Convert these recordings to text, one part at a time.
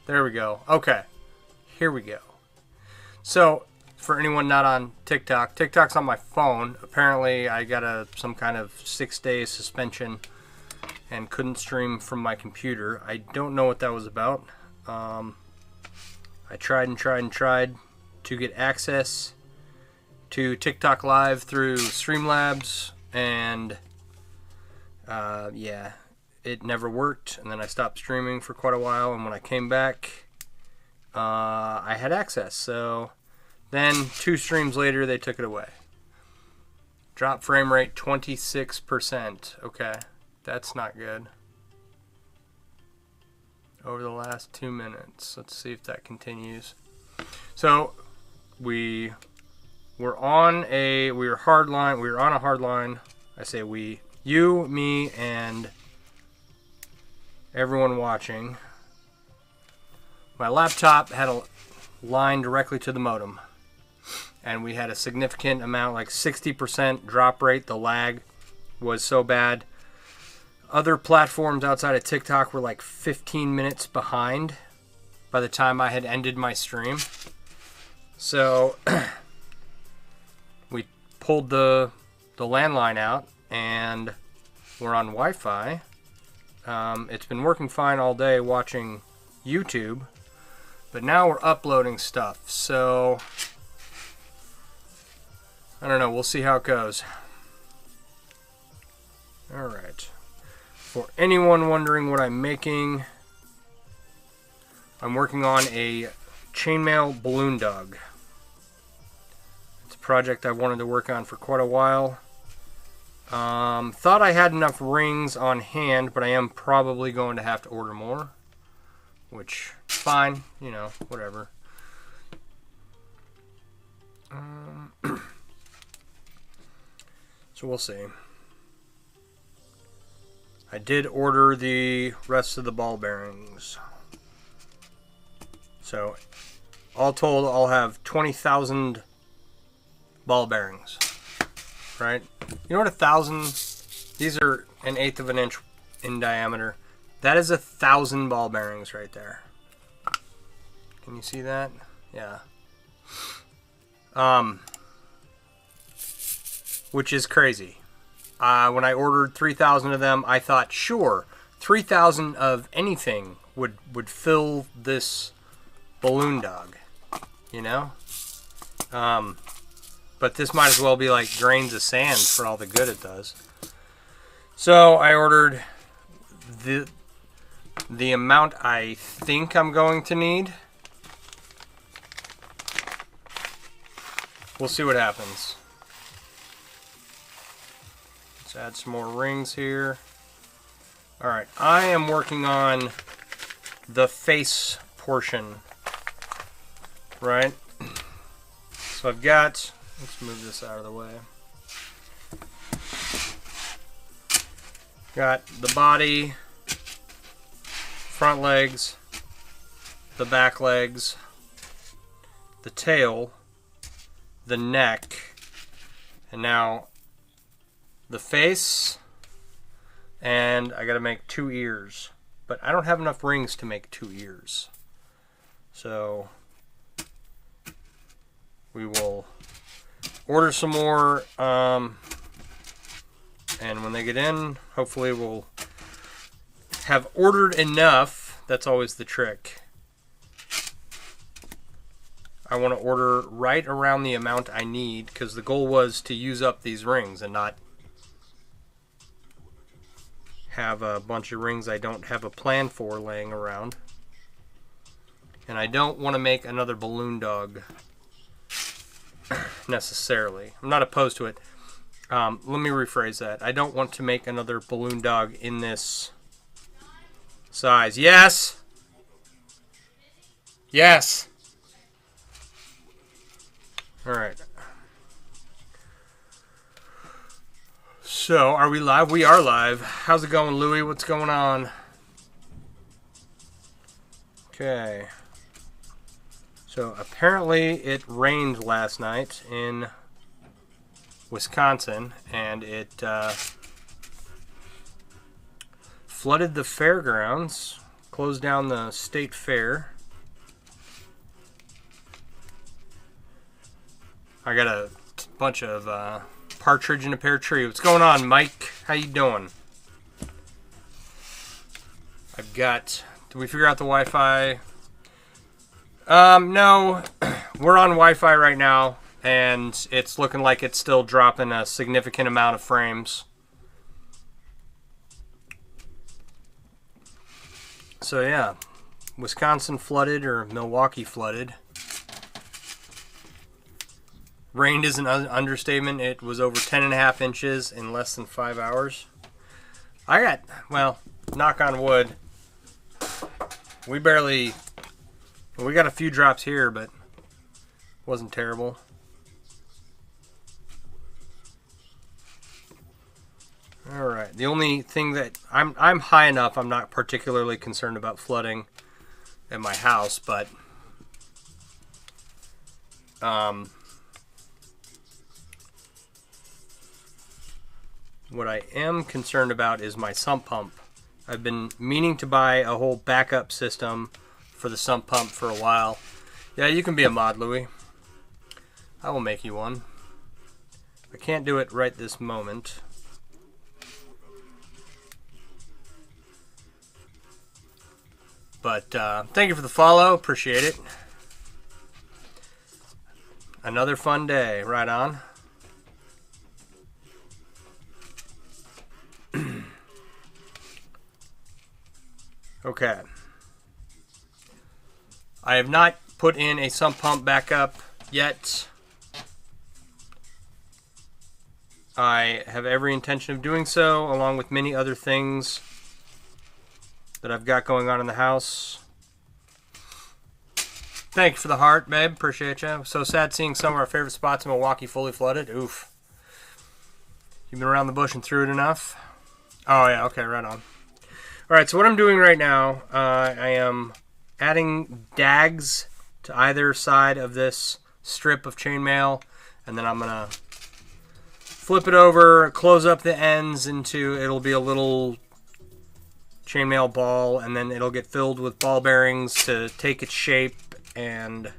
There we go. Okay. Here we go. So, for anyone not on TikTok, TikTok's on my phone. Apparently, I got some kind of 6-day suspension and couldn't stream from my computer. I don't know what that was about. I tried and tried and tried to get access to TikTok Live through Streamlabs, and yeah, it never worked. And then I stopped streaming for quite a while, and when I came back, I had access. So then 2 streams later, they took it away. Drop frame rate 26%. Okay, that's not good. Over the last 2 minutes. Let's see if that continues. So we were on a hard line. We were on a hard line. I say we, you, me, and everyone watching. My laptop had a line directly to the modem, and we had a significant amount, like 60% drop rate. The lag was so bad. Other platforms outside of TikTok were like 15 minutes behind by the time I had ended my stream. So we pulled the landline out, and we're on Wi-Fi. It's been working fine all day watching YouTube, but now we're uploading stuff. So I don't know. We'll see how it goes. All right. For anyone wondering what I'm making, I'm working on a chainmail balloon dog. It's a project I wanted to work on for quite a while. Thought I had enough rings on hand, but I am probably going to have to order more, which fine, you know, whatever. So we'll see. I did order the rest of the ball bearings. So, all told, I'll have 20,000 ball bearings. Right? You know what 1,000... These are 1/8 of an inch in diameter. That is 1,000 ball bearings right there. Can you see that? Yeah. Which is crazy. When I ordered 3,000 of them, I thought, sure, 3,000 of anything would fill this balloon dog, you know? But this might as well be like grains of sand for all the good it does. So I ordered the amount I think I'm going to need. We'll see what happens. Let's add some more rings here. Alright, I am working on the face portion. Right? So I've got, let's move this out of the way. Got the body, front legs, the back legs, the tail, the neck, and now the face, and I gotta make 2 ears, but I don't have enough rings to make 2 ears, so we will order some more, and when they get in, hopefully we'll have ordered enough. That's always the trick. I want to order right around the amount I need, because the goal was to use up these rings and not have a bunch of rings I don't have a plan for laying around. And I don't want to make another balloon dog necessarily. I'm not opposed to it. Let me rephrase that. I don't want to make another balloon dog in this size. Yes! Yes! Alright. So, are we live? We are live. How's it going, Louie? What's going on? Okay. So, apparently it rained last night in Wisconsin, and it flooded the fairgrounds, closed down the state fair. I got a bunch of partridge in a pear tree. What's going on, Mike? How you doing? I've got... Did we figure out the Wi-Fi? No. We're on Wi-Fi right now, and it's looking like it's still dropping a significant amount of frames. So yeah, Wisconsin flooded, or Milwaukee flooded. Rained is an understatement. It was over 10.5 inches in less than 5 hours. I got, well, knock on wood, we got a few drops here, but wasn't terrible. All right. The only thing that I'm high enough, I'm not particularly concerned about flooding at my house, but what I am concerned about is my sump pump. I've been meaning to buy a whole backup system for the sump pump for a while. Yeah, you can be a mod, Louie. I will make you one. I can't do it right this moment. But thank you for the follow. Appreciate it. Another fun day. Right on. Okay. I have not put in a sump pump backup yet. I have every intention of doing so, along with many other things that I've got going on in the house. Thank you for the heart, babe. Appreciate you. So sad seeing some of our favorite spots in Milwaukee fully flooded. Oof. You've been around the bush and through it enough? Oh, yeah. Okay, right on. All right, so what I'm doing right now, I am adding dags to either side of this strip of chainmail, and then I'm going to flip it over, close up the ends into, it'll be a little chainmail ball, and then it'll get filled with ball bearings to take its shape. And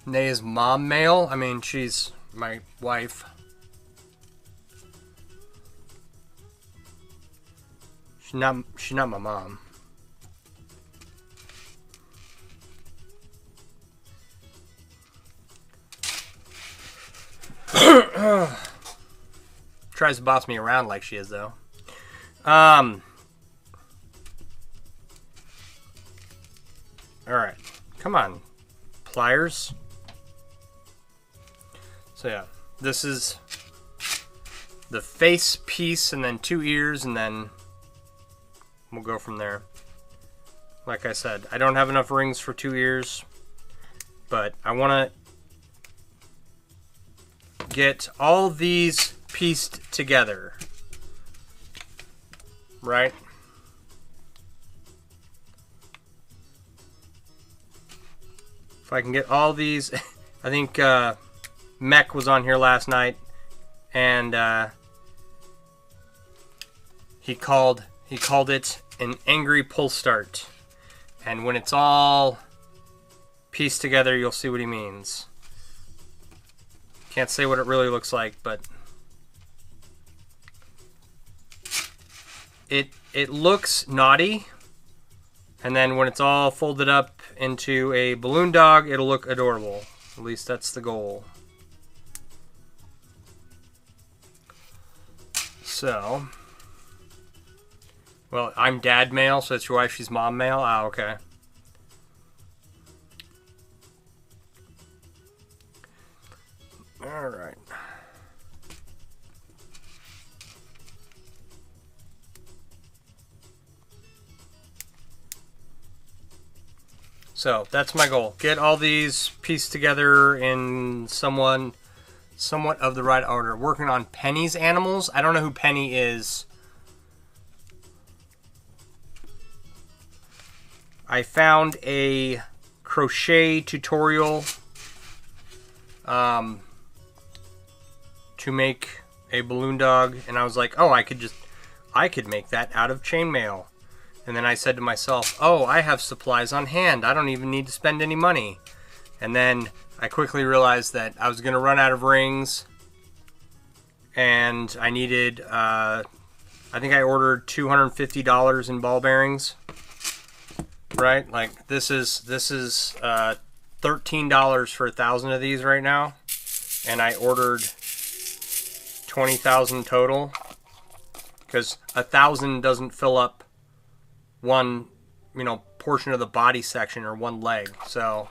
Naya's mom mail. I mean, she's my wife. She's not my mom. Tries to boss me around like she is, though. Alright. Come on. Pliers. So, yeah. This is the face piece, and then 2 ears, and then we'll go from there. Like I said, I don't have enough rings for 2 ears, but I want to get all these pieced together. Right? If I can get all these, I think Mech was on here last night, and he called it an angry pull start. And when it's all pieced together, you'll see what he means. Can't say what it really looks like, but it looks naughty. And then when it's all folded up into a balloon dog, it'll look adorable. At least that's the goal. So, well, I'm dad mail, so it's your wife, she's mom mail? Ah, okay. All right. So that's my goal. Get all these pieced together in somewhat of the right order. Working on Penny's animals. I don't know who Penny is. I found a crochet tutorial to make a balloon dog, and I was like, oh, I could make that out of chainmail. And then I said to myself, oh, I have supplies on hand. I don't even need to spend any money. And then I quickly realized that I was going to run out of rings. And I needed, I think I ordered $250 in ball bearings. Right? Like, this is $13 for 1,000 of these right now. And I ordered 20,000 total. Because 1,000 doesn't fill up one, portion of the body section or one leg. So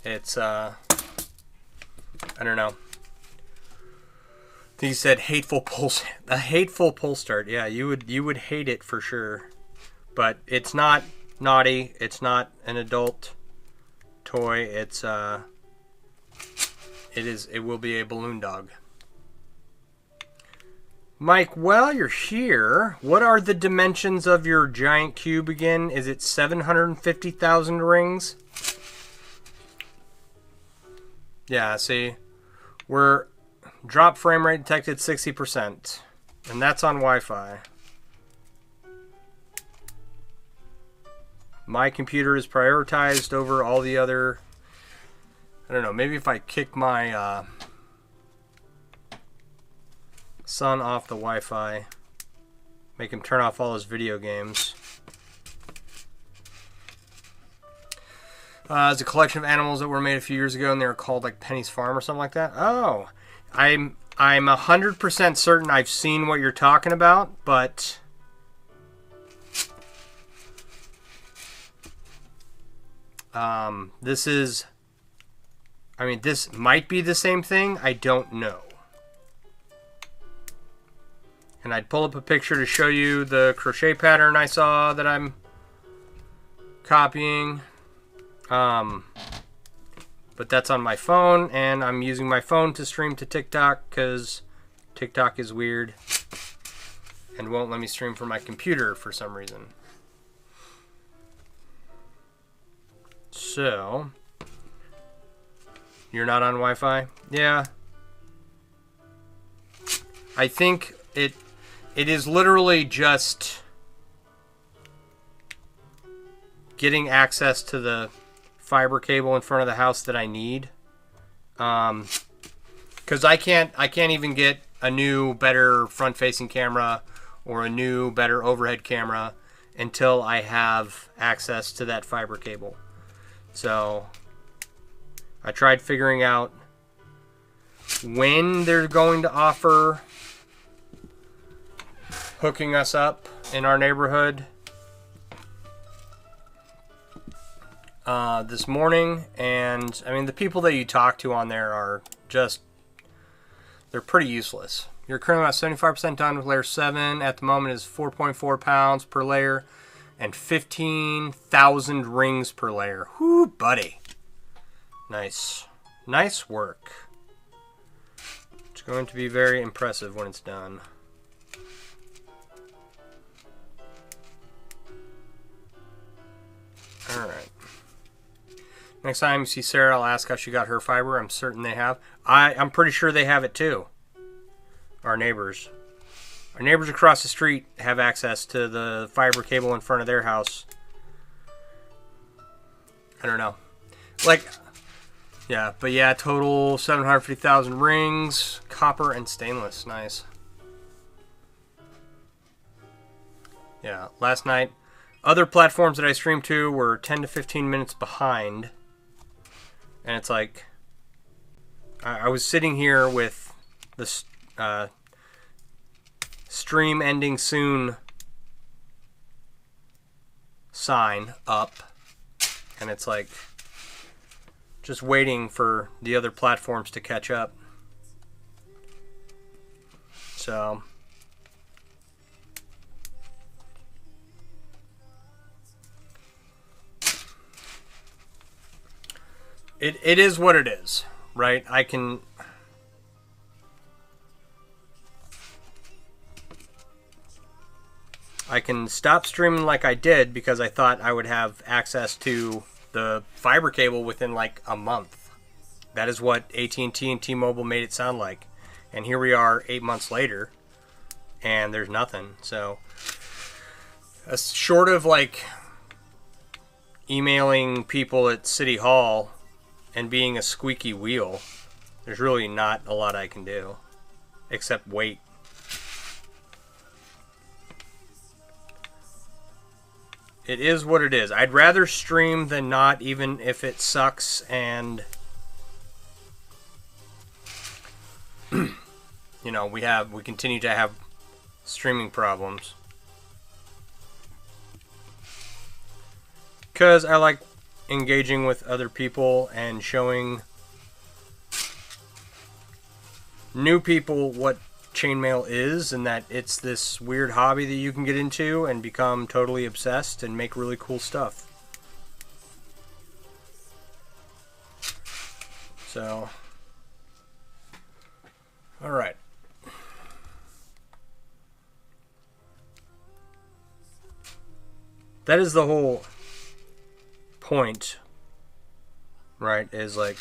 it's I don't know. He said hateful pulse, a hateful pull start. Yeah, you would hate it for sure. But it's not naughty. It's not an adult toy. It will be a balloon dog. Mike, while you're here, what are the dimensions of your giant cube again? Is it 750,000 rings? Yeah, see, we're drop frame rate detected 60%, and that's on Wi-Fi. My computer is prioritized over all the other. I don't know, maybe if I kick my son off the Wi-Fi, make him turn off all his video games. It's a collection of animals that were made a few years ago, and they were called like Penny's Farm or something like that. Oh, I'm 100% certain I've seen what you're talking about, but this might be the same thing. I don't know. And I'd pull up a picture to show you the crochet pattern I saw that I'm copying. But that's on my phone, and I'm using my phone to stream to TikTok because TikTok is weird and won't let me stream from my computer for some reason. So, you're not on Wi-Fi? Yeah. I think it is literally just getting access to the fiber cable in front of the house that I need. Because I can't even get a new, better front-facing camera or a new, better overhead camera until I have access to that fiber cable. So I tried figuring out when they're going to offer hooking us up in our neighborhood this morning, and I mean, the people that you talk to on there are just, they're pretty useless. You're currently about 75% done with layer 7. At the moment is 4.4 pounds per layer and 15,000 rings per layer. Whoo, buddy. Nice. Nice work. It's going to be very impressive when it's done. Alright. Next time you see Sarah, I'll ask how she got her fiber. I'm certain they have. I'm pretty sure they have it too. Our neighbors. Our neighbors across the street have access to the fiber cable in front of their house. I don't know. Like, yeah, but yeah, total 750,000 rings, copper and stainless. Nice. Yeah, last night, other platforms that I streamed to were 10 to 15 minutes behind. And it's like, I was sitting here with this stream ending soon sign up, and it's like just waiting for the other platforms to catch up. So it is what it is, right? I can stop streaming like I did because I thought I would have access to the fiber cable within like a month. That is what AT&T and T-Mobile made it sound like. And here we are 8 months later, and there's nothing. So Short of like emailing people at City Hall and being a squeaky wheel, there's really not a lot I can do except wait. It is what it is. I'd rather stream than not, even if it sucks and you know, we continue to have streaming problems. Because I like engaging with other people and showing new people what chainmail is, and that it's this weird hobby that you can get into and become totally obsessed and make really cool stuff. So, all right. That is the whole point, right? Is like,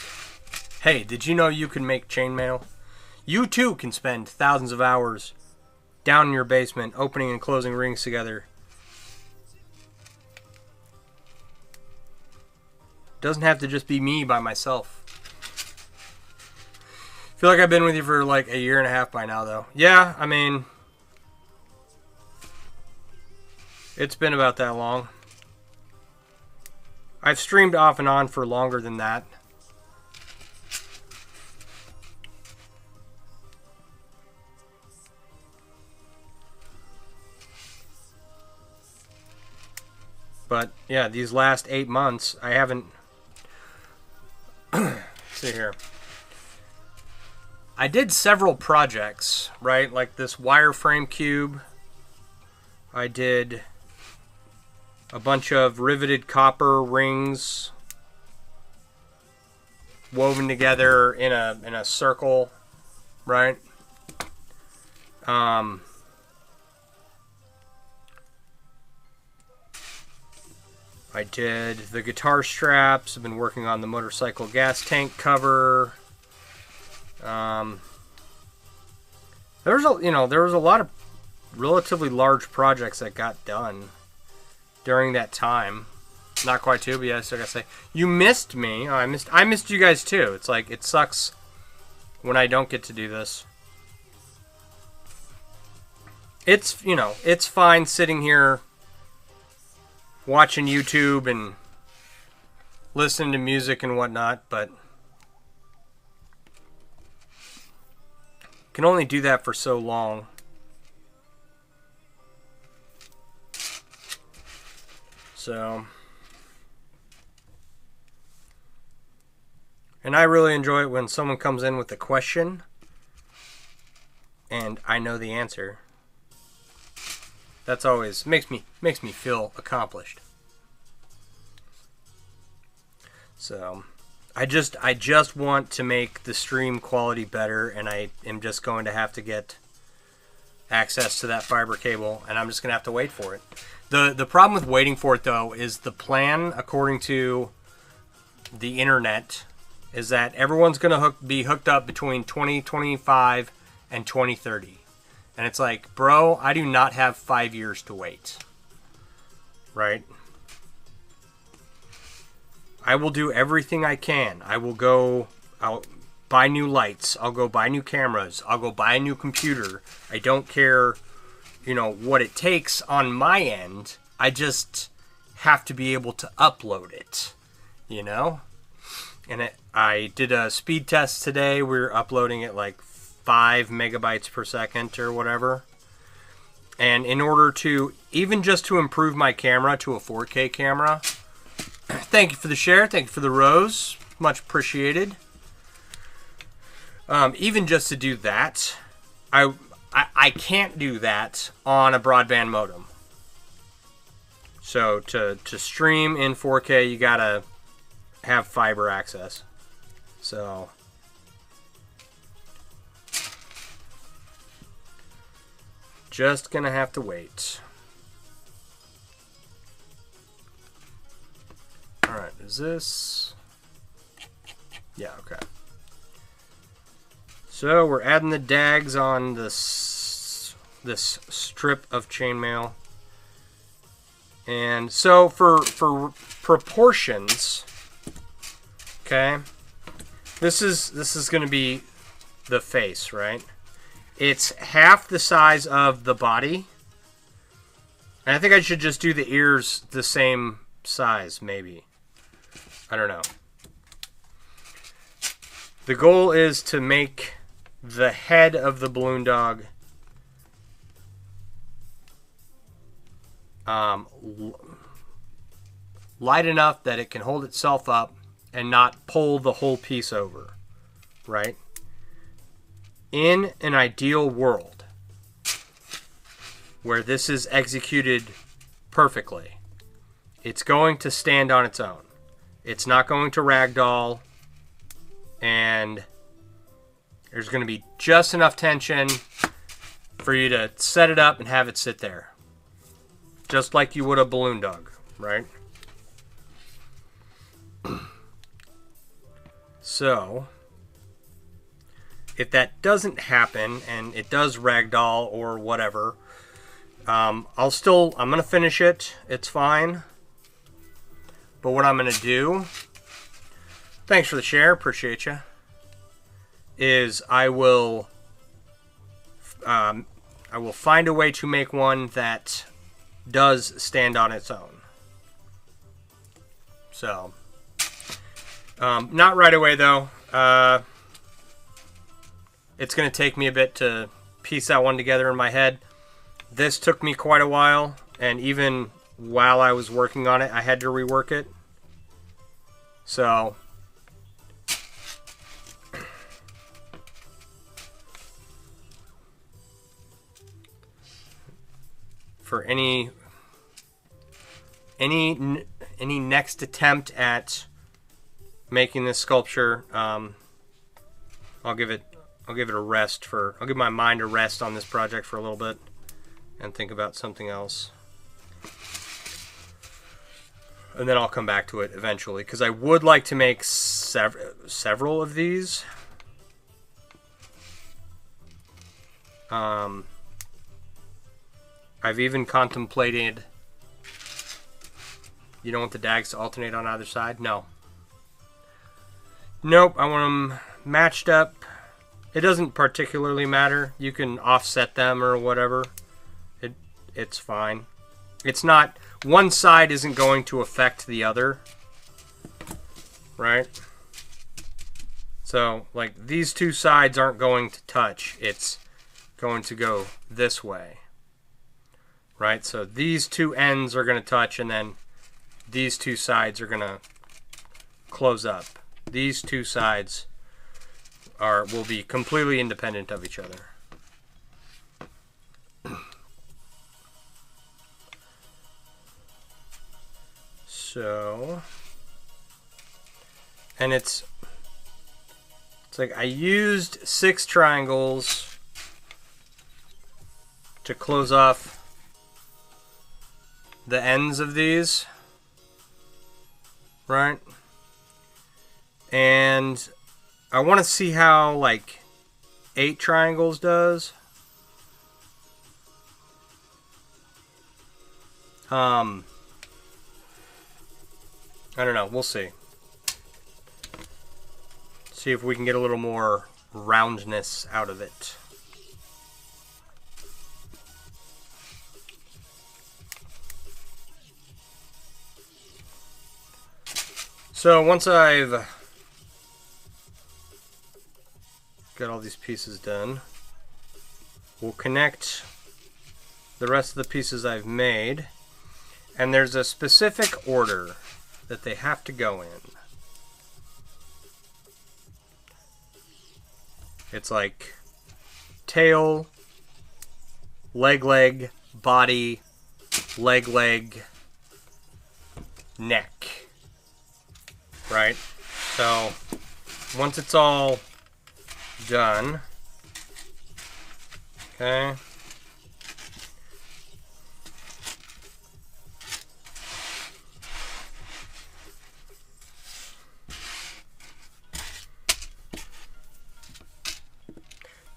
hey, did you know you can make chainmail? You too can spend thousands of hours down in your basement opening and closing rings together. Doesn't have to just be me by myself. I feel like I've been with you for like a year and a half by now, though. Yeah, I mean, it's been about that long. I've streamed off and on for longer than that. But yeah, these last 8 months, I haven't. See here. I did several projects, right? Like this wireframe cube. I did a bunch of riveted copper rings woven together in a circle, right? I did the guitar straps. I've been working on the motorcycle gas tank cover. There was a lot of relatively large projects that got done during that time. Not quite too, but yeah, so I gotta say, you missed me. Oh, I missed you guys too. It's like, it sucks when I don't get to do this. It's, it's fine sitting here watching YouTube and listening to music and whatnot, but can only do that for so long. So, and I really enjoy it when someone comes in with a question and I know the answer. That's always makes me feel accomplished. So, I just want to make the stream quality better, and I am just going to have to get access to that fiber cable, and I'm just going to have to wait for it. The problem with waiting for it, though, is the plan, according to the internet, is that everyone's going to be hooked up between 2025 and 2030. And it's like, bro, I do not have 5 years to wait. Right? I will do everything I can. I'll buy new lights. I'll go buy new cameras. I'll go buy a new computer. I don't care, what it takes on my end. I just have to be able to upload it, And I did a speed test today. We're uploading it like 5 megabytes per second or whatever. And in order to, even just to improve my camera to a 4K camera, thank you for the share, thank you for the rose, much appreciated. Even just to do that, I can't do that on a broadband modem. So to stream in 4K, you gotta have fiber access. So just gonna have to wait. Alright, is this... Yeah, okay. So we're adding the dags on this strip of chainmail. And so for proportions, okay, this is going to be the face, right? It's half the size of the body. And I think I should just do the ears the same size, maybe. I don't know. The goal is to make the head of the balloon dog light enough that it can hold itself up and not pull the whole piece over, right? In an ideal world where this is executed perfectly, it's going to stand on its own. It's not going to ragdoll, and there's going to be just enough tension for you to set it up and have it sit there. Just like you would a balloon dog, right? So, if that doesn't happen and it does ragdoll or whatever, I'm going to finish it. It's fine. But what I'm going to do, thanks for the share, appreciate you, is I will find a way to make one that does stand on its own. So, not right away though. It's going to take me a bit to piece that one together in my head. This took me quite a while, and even while I was working on it, I had to rework it. So, for any next attempt at making this sculpture, I'll give my mind a rest on this project for a little bit and think about something else. And then I'll come back to it eventually, because I would like to make several of these. I've even contemplated... You don't want the dags to alternate on either side? No. Nope, I want them matched up. It doesn't particularly matter. You can offset them or whatever. It's fine. It's not... One side isn't going to affect the other. Right? So, like, these two sides aren't going to touch. It's going to go this way. Right? So these two ends are going to touch, and then these two sides are going to close up. These two sides will be completely independent of each other. So, and it's like I used 6 triangles to close off the ends of these, right? And I want to see how like 8 triangles does. I don't know. We'll see. See if we can get a little more roundness out of it. So once I've got all these pieces done, we'll connect the rest of the pieces I've made, and there's a specific order that they have to go in. It's like tail, leg, body, leg, neck. Right? So once it's all done, okay,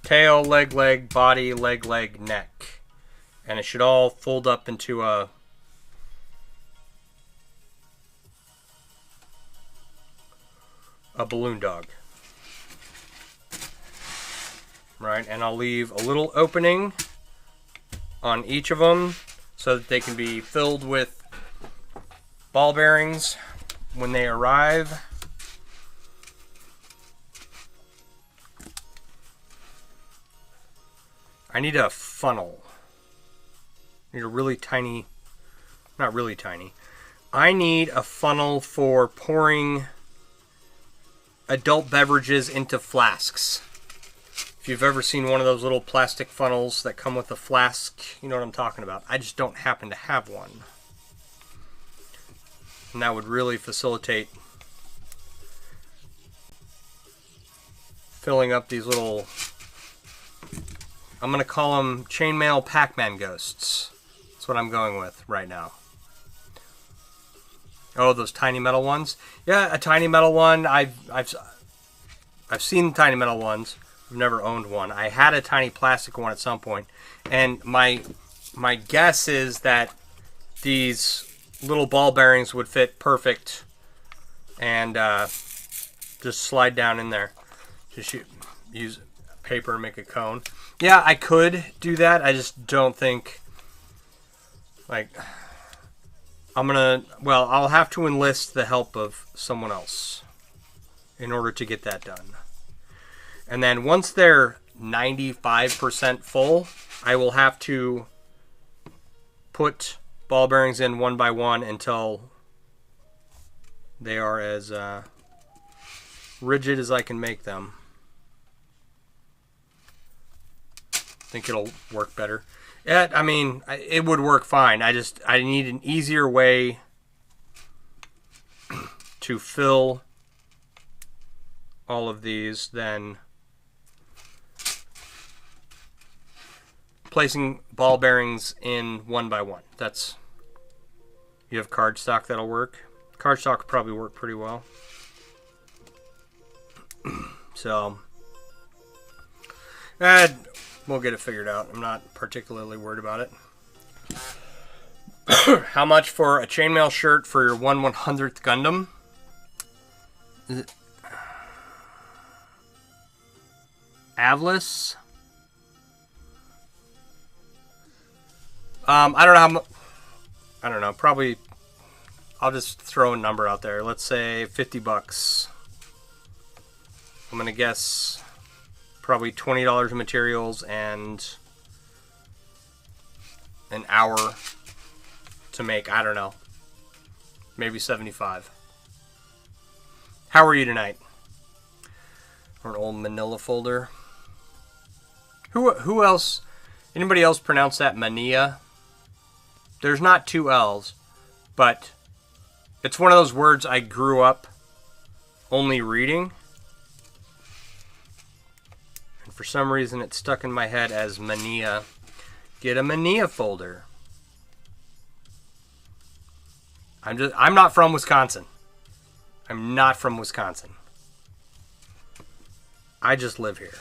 tail, leg, body, leg, neck. And it should all fold up into a a balloon dog. Right, and I'll leave a little opening on each of them so that they can be filled with ball bearings when they arrive. I need a funnel. I need a really tiny, not really tiny. I need a funnel for pouring adult beverages into flasks. If you've ever seen one of those little plastic funnels that come with a flask, you know what I'm talking about. I just don't happen to have one. And that would really facilitate filling up these little, I'm going to call them Chainmail Pac-Man ghosts. That's what I'm going with right now. Oh, those tiny metal ones? Yeah, a tiny metal one. I've seen tiny metal ones. I've never owned one. I had a tiny plastic one at some point, and my guess is that these little ball bearings would fit perfect and just slide down in there. Just use paper and make a cone. Yeah, I could do that. I just don't think, like, I'll have to enlist the help of someone else in order to get that done. And then once they're 95% full, I will have to put ball bearings in one by one until they are as rigid as I can make them. I think it'll work better. Yeah, I mean, it would work fine. I need an easier way to fill all of these than placing ball bearings in one by one. You have cardstock that'll work. Cardstock will probably work pretty well. So, we'll get it figured out. I'm not particularly worried about it. How much for a chainmail shirt for your 1/100th Gundam? Is it Avlis? I don't know how much. I don't know. Probably. I'll just throw a number out there. Let's say $50. I'm gonna guess probably $20 of materials and an hour to make. I don't know. Maybe 75. How are you tonight? Or an old manila folder. Who else? Anybody else pronounce that mania? There's not two L's, but it's one of those words I grew up only reading. And for some reason it's stuck in my head as mania. Get a mania folder. I'm not from Wisconsin. I'm not from Wisconsin. I just live here.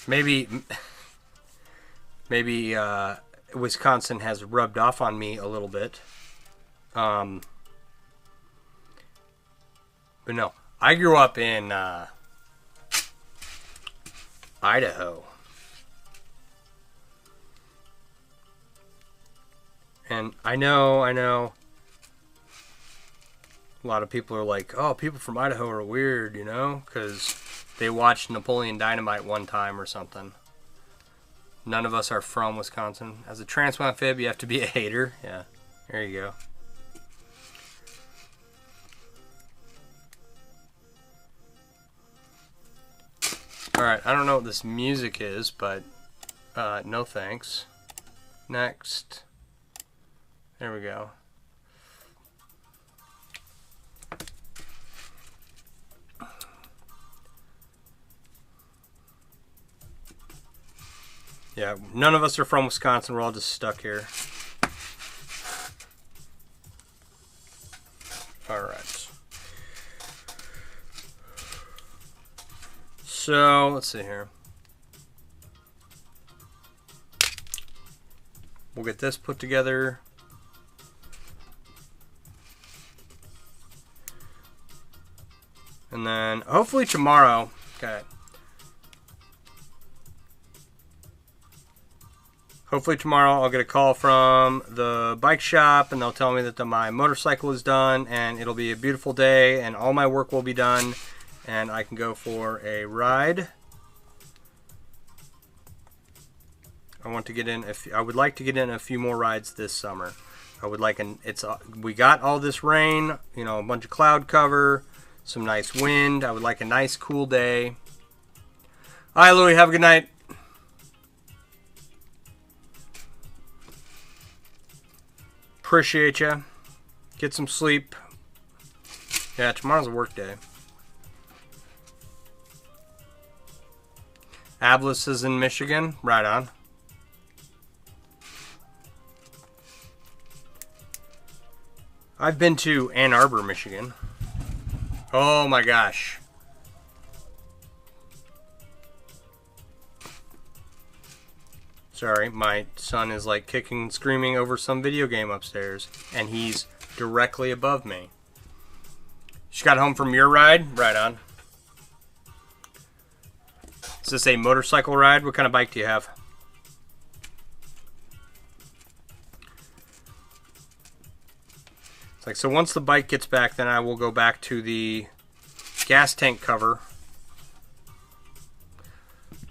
Maybe Wisconsin has rubbed off on me a little bit. But no, I grew up in Idaho. And I know a lot of people are like, oh, people from Idaho are weird, you know, because they watched Napoleon Dynamite one time or something. None of us are from Wisconsin. As a transplant fib, you have to be a hater. Yeah, there you go. Alright, I don't know what this music is, but no thanks. Next. There we go. Yeah, none of us are from Wisconsin. We're all just stuck here. Alright. So, let's see here. We'll get this put together. And then hopefully tomorrow, okay. Hopefully tomorrow I'll get a call from the bike shop and they'll tell me that my motorcycle is done and it'll be a beautiful day and all my work will be done and I can go for a ride. I would like to get in a few more rides this summer. I would like we got all this rain, you know, a bunch of cloud cover, some nice wind. I would like a nice cool day. All right, Louie, have a good night. Appreciate you. Get some sleep. Yeah, tomorrow's a work day. Ablis is in Michigan. Right on. I've been to Ann Arbor, Michigan. Oh my gosh. Sorry, my son is like kicking and screaming over some video game upstairs, and he's directly above me. Just got home from your ride? Right on. Is this a motorcycle ride? What kind of bike do you have? It's like, so once the bike gets back, then I will go back to the gas tank cover.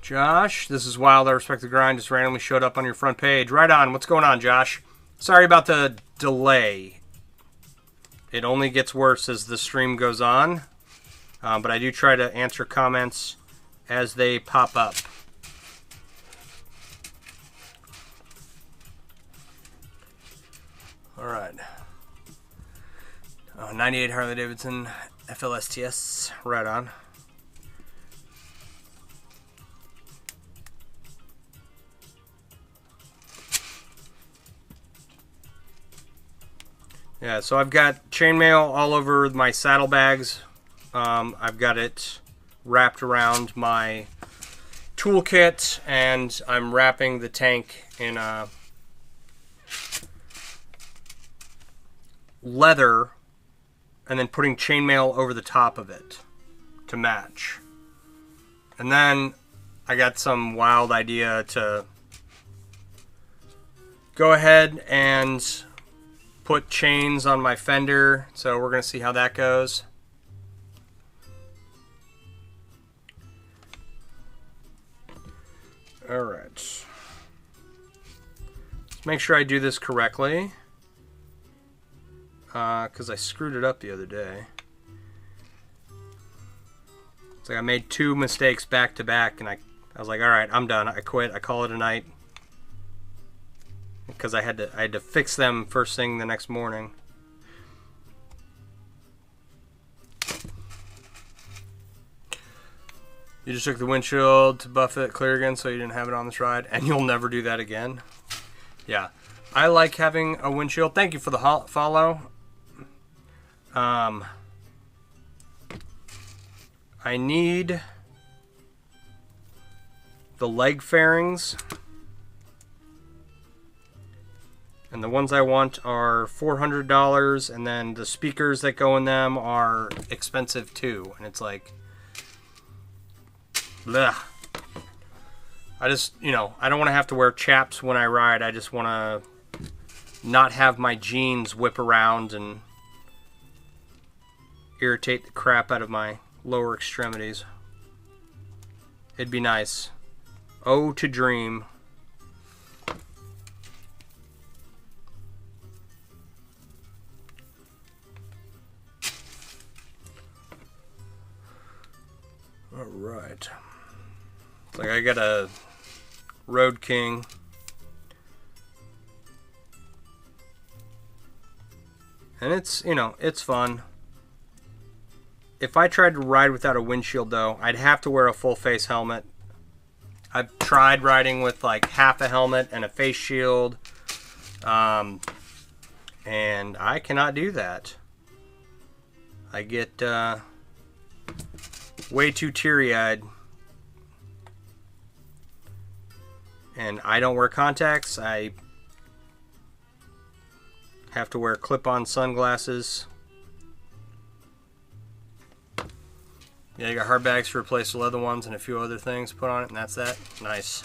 Josh, this is wild. I respect the grind. Just randomly showed up on your front page. Right on. What's going on, Josh? Sorry about the delay. It only gets worse as the stream goes on. But I do try to answer comments as they pop up. All right. 98 Harley Davidson FLSTS. Right on. Yeah, so I've got chainmail all over my saddlebags. I've got it wrapped around my toolkit, and I'm wrapping the tank in leather and then putting chainmail over the top of it to match. And then I got some wild idea to go ahead and put chains on my fender, so we're going to see how that goes. Alright. Let's make sure I do this correctly, because I screwed it up the other day. It's like I made 2 mistakes back to back, and I was like, alright, I'm done. I quit. I call it a night. Because I had to fix them first thing the next morning. You just took the windshield to buff it clear again so you didn't have it on this ride, and you'll never do that again. Yeah, I like having a windshield. Thank you for the follow. I need the leg fairings. And the ones I want are $400, and then the speakers that go in them are expensive too. And it's like, bleh. I just, you know, I don't want to have to wear chaps when I ride. I just want to not have my jeans whip around and irritate the crap out of my lower extremities. It'd be nice. Oh, to dream. Alright. It's like I got a Road King. And it's, you know, it's fun. If I tried to ride without a windshield, though, I'd have to wear a full face helmet. I've tried riding with like half a helmet and a face shield. And I cannot do that. I get way too teary-eyed. And I don't wear contacts. I have to wear clip-on sunglasses. Yeah, you got hard bags to replace the leather ones and a few other things put on it, and that's that. Nice.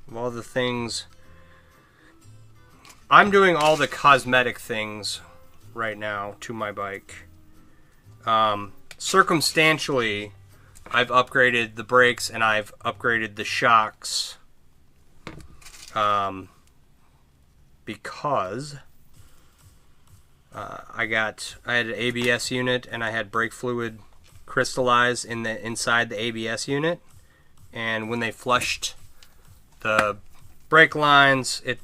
Of all the things, I'm doing all the cosmetic things right now to my bike. Circumstantially, I've upgraded the brakes and I've upgraded the shocks because I had an ABS unit and I had brake fluid crystallized inside the ABS unit, and when they flushed the brake lines, it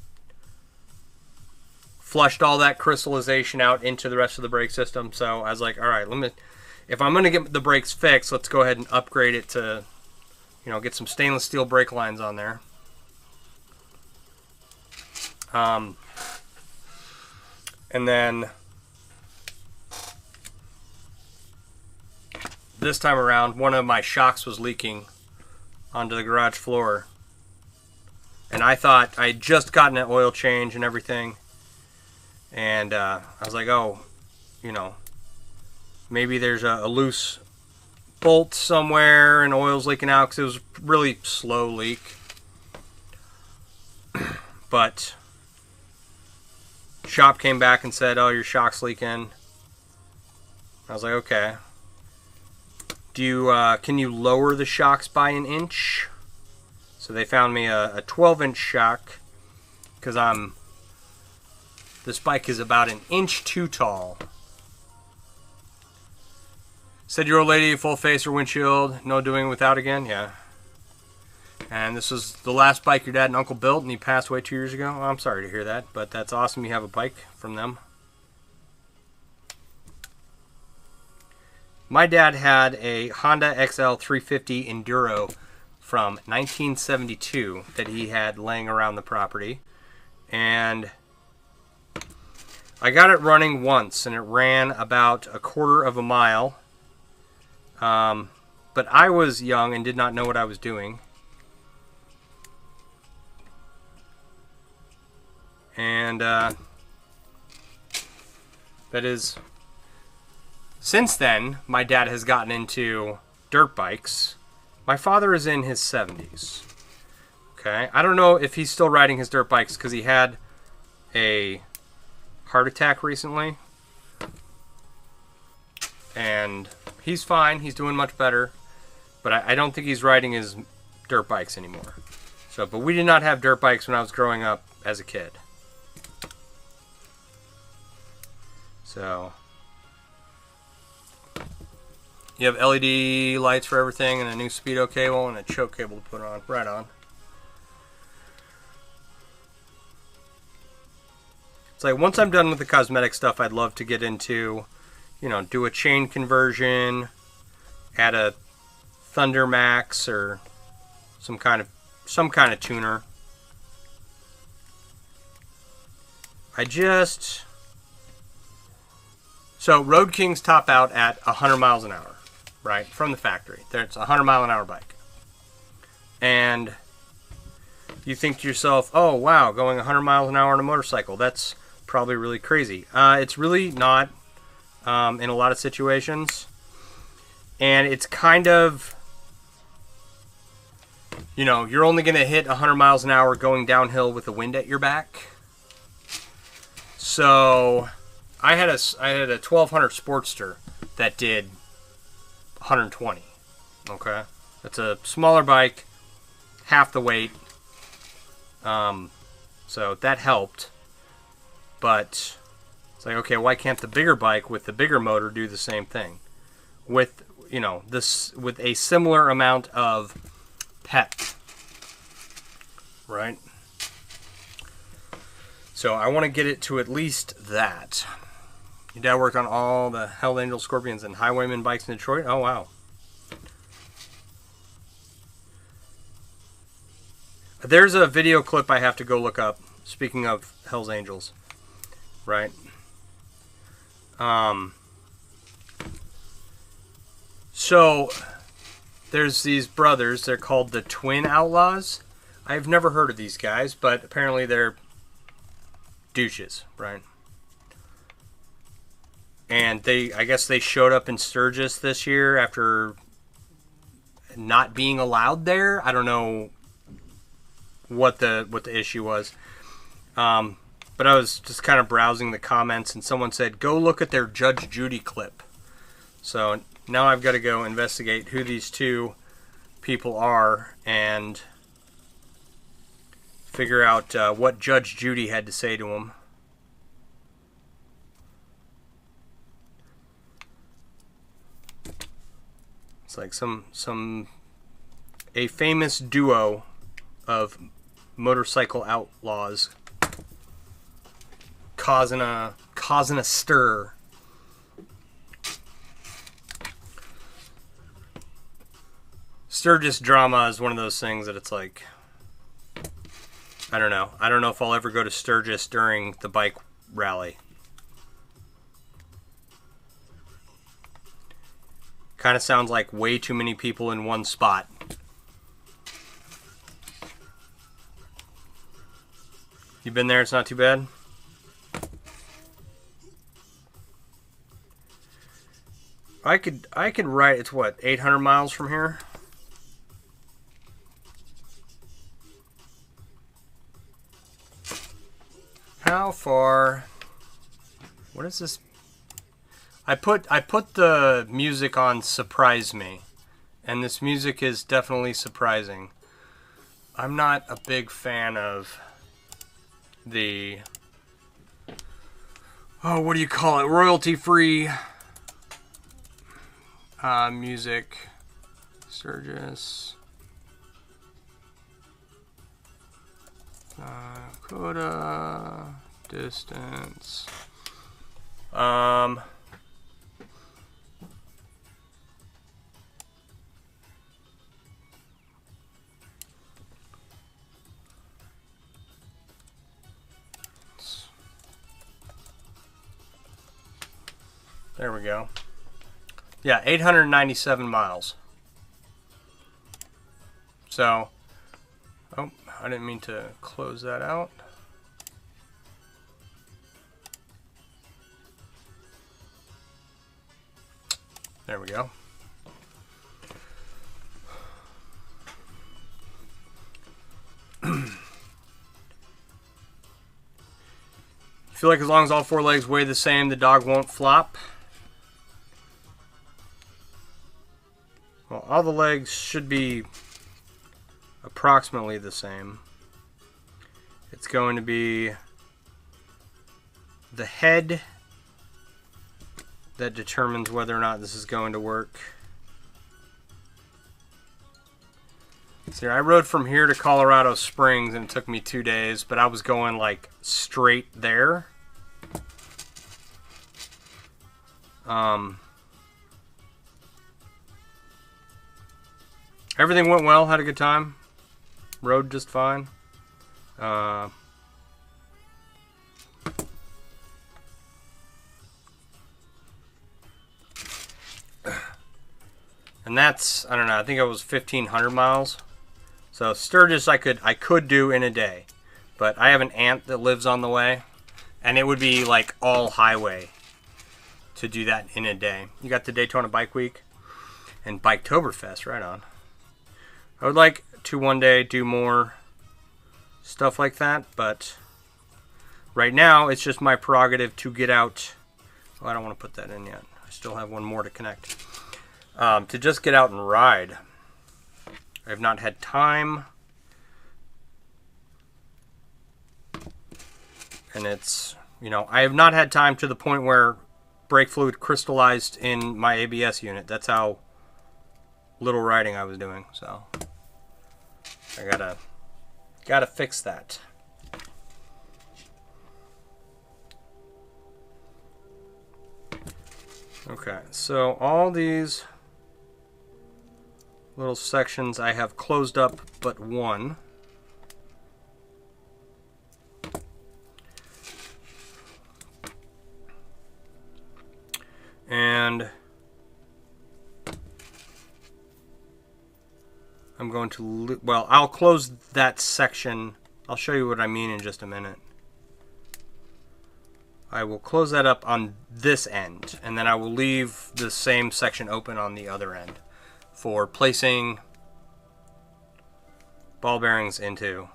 flushed all that crystallization out into the rest of the brake system. So I was like, all right, if I'm going to get the brakes fixed, let's go ahead and upgrade it to, get some stainless steel brake lines on there. And then this time around, one of my shocks was leaking onto the garage floor. And I thought I had just gotten an oil change and everything. And I was like, oh, maybe there's a loose bolt somewhere and oil's leaking out, because it was a really slow leak. But shop came back and said, oh, your shock's leaking. I was like, okay. Can you lower the shocks by an inch? So they found me a 12-inch shock, because this bike is about an inch too tall. Said your old lady, full face or windshield, no doing without again? Yeah. And this was the last bike your dad and uncle built, and he passed away 2 years ago? Well, I'm sorry to hear that, but that's awesome you have a bike from them. My dad had a Honda XL 350 Enduro from 1972 that he had laying around the property. And I got it running once, and it ran about a quarter of a mile. But I was young and did not know what I was doing. And that is... Since then, my dad has gotten into dirt bikes. My father is in his 70s. Okay, I don't know if he's still riding his dirt bikes, because he had a heart attack recently. And he's fine. He's doing much better. But I don't think he's riding his dirt bikes anymore. But we did not have dirt bikes when I was growing up as a kid. So you have LED lights for everything, and a new speedo cable, and a choke cable to put on. Right on. It's like, once I'm done with the cosmetic stuff, I'd love to get into, do a chain conversion, add a Thunder Max or some kind of tuner. So Road Kings top out at 100 miles an hour, right, from the factory. It's a 100 mile an hour bike. And you think to yourself, oh, wow, going 100 miles an hour on a motorcycle, that's probably really crazy. It's really not in a lot of situations. And it's kind of, you're only going to hit 100 miles an hour going downhill with the wind at your back. So I had a 1200 Sportster that did 120. Okay, that's a smaller bike, half the weight. So that helped. But it's like, okay, why can't the bigger bike with the bigger motor do the same thing with with a similar amount of pep, right? So I want to get it to at least that. Your dad worked on all the Hell Angel, Scorpions, and Highwayman bikes in Detroit? Oh, wow. There's a video clip I have to go look up, speaking of Hell's Angels, right? So there's these brothers. They're called the Twin Outlaws. I've never heard of these guys, but apparently they're douches, right? And I guess they showed up in Sturgis this year after not being allowed there. I don't know what the issue was. But I was just kind of browsing the comments, and someone said, go look at their Judge Judy clip. So now I've got to go investigate who these two people are and figure out what Judge Judy had to say to him. It's like a famous duo of motorcycle outlaws causing a stir. Sturgis drama is one of those things that it's like, I don't know. I don't know if I'll ever go to Sturgis during the bike rally. Kind of sounds like way too many people in one spot. You been there? It's not too bad. I could ride. It's what, 800 miles from here? How far? What is this? I put the music on Surprise Me, and this music is definitely surprising. I'm not a big fan of the, oh, what do you call it? Royalty-free music. Sturgis. Coda distance. There we go. Yeah, 897 miles. So, oh, I didn't mean to close that out. There we go. Feel like as long as all four legs weigh the same, the dog won't flop. Well, all the legs should be approximately the same. It's going to be the head that determines whether or not this is going to work. So I rode from here to Colorado Springs and it took me 2 days, but I was going like straight there. Everything went well, had a good time. Rode just fine. And that's, I don't know, I think it was 1,500 miles. So Sturgis I could do in a day. But I have an aunt that lives on the way, and it would be like all highway to do that in a day. You got the Daytona Bike Week and Biketoberfest, right on. I would like to one day do more stuff like that, but right now it's just my prerogative to get out. Oh, I don't want to put that in yet. I still have one more to connect. To just get out and ride. I have not had time. And it's, you know, I have not had time to the point where brake fluid crystallized in my ABS unit. That's how little riding I was doing. So I gotta fix that. Okay, so all these little sections I have closed up but one. And I'm going to, well, I'll close that section. I'll show you what I mean in just a minute. I will close that up on this end, and then I will leave the same section open on the other end for placing ball bearings into,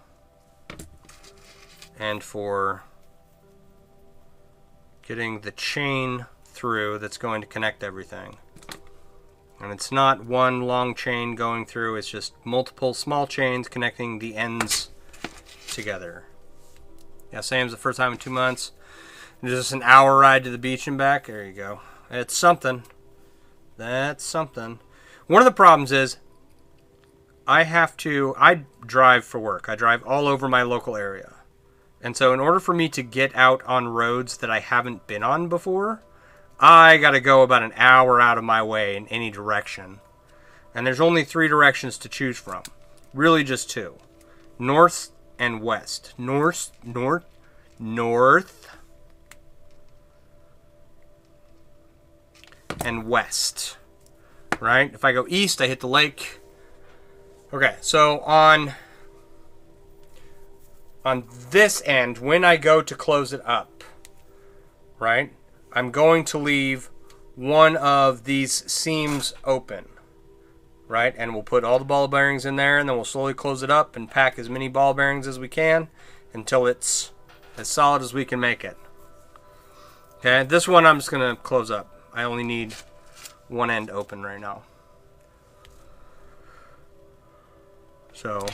and for getting the chain through that's going to connect everything. And it's not one long chain going through, it's just multiple small chains connecting the ends together. Yeah, Sam's the first time in 2 months. Just an hour ride to the beach and back. There you go. It's something. That's something. One of the problems is I drive for work. I drive all over my local area. And so in order for me to get out on roads that I haven't been on before, I got to go about an hour out of my way in any direction. And there's only 3 directions to choose from. Really just 2. North and west. North, and west. Right? If I go east, I hit the lake. Okay, so on this end, when I go to close it up, right, I'm going to leave one of these seams open, right, and we'll put all the ball bearings in there, and then we'll slowly close it up and pack as many ball bearings as we can until it's as solid as we can make it. Okay, this one I'm just going to close up. I only need one end open right now. So,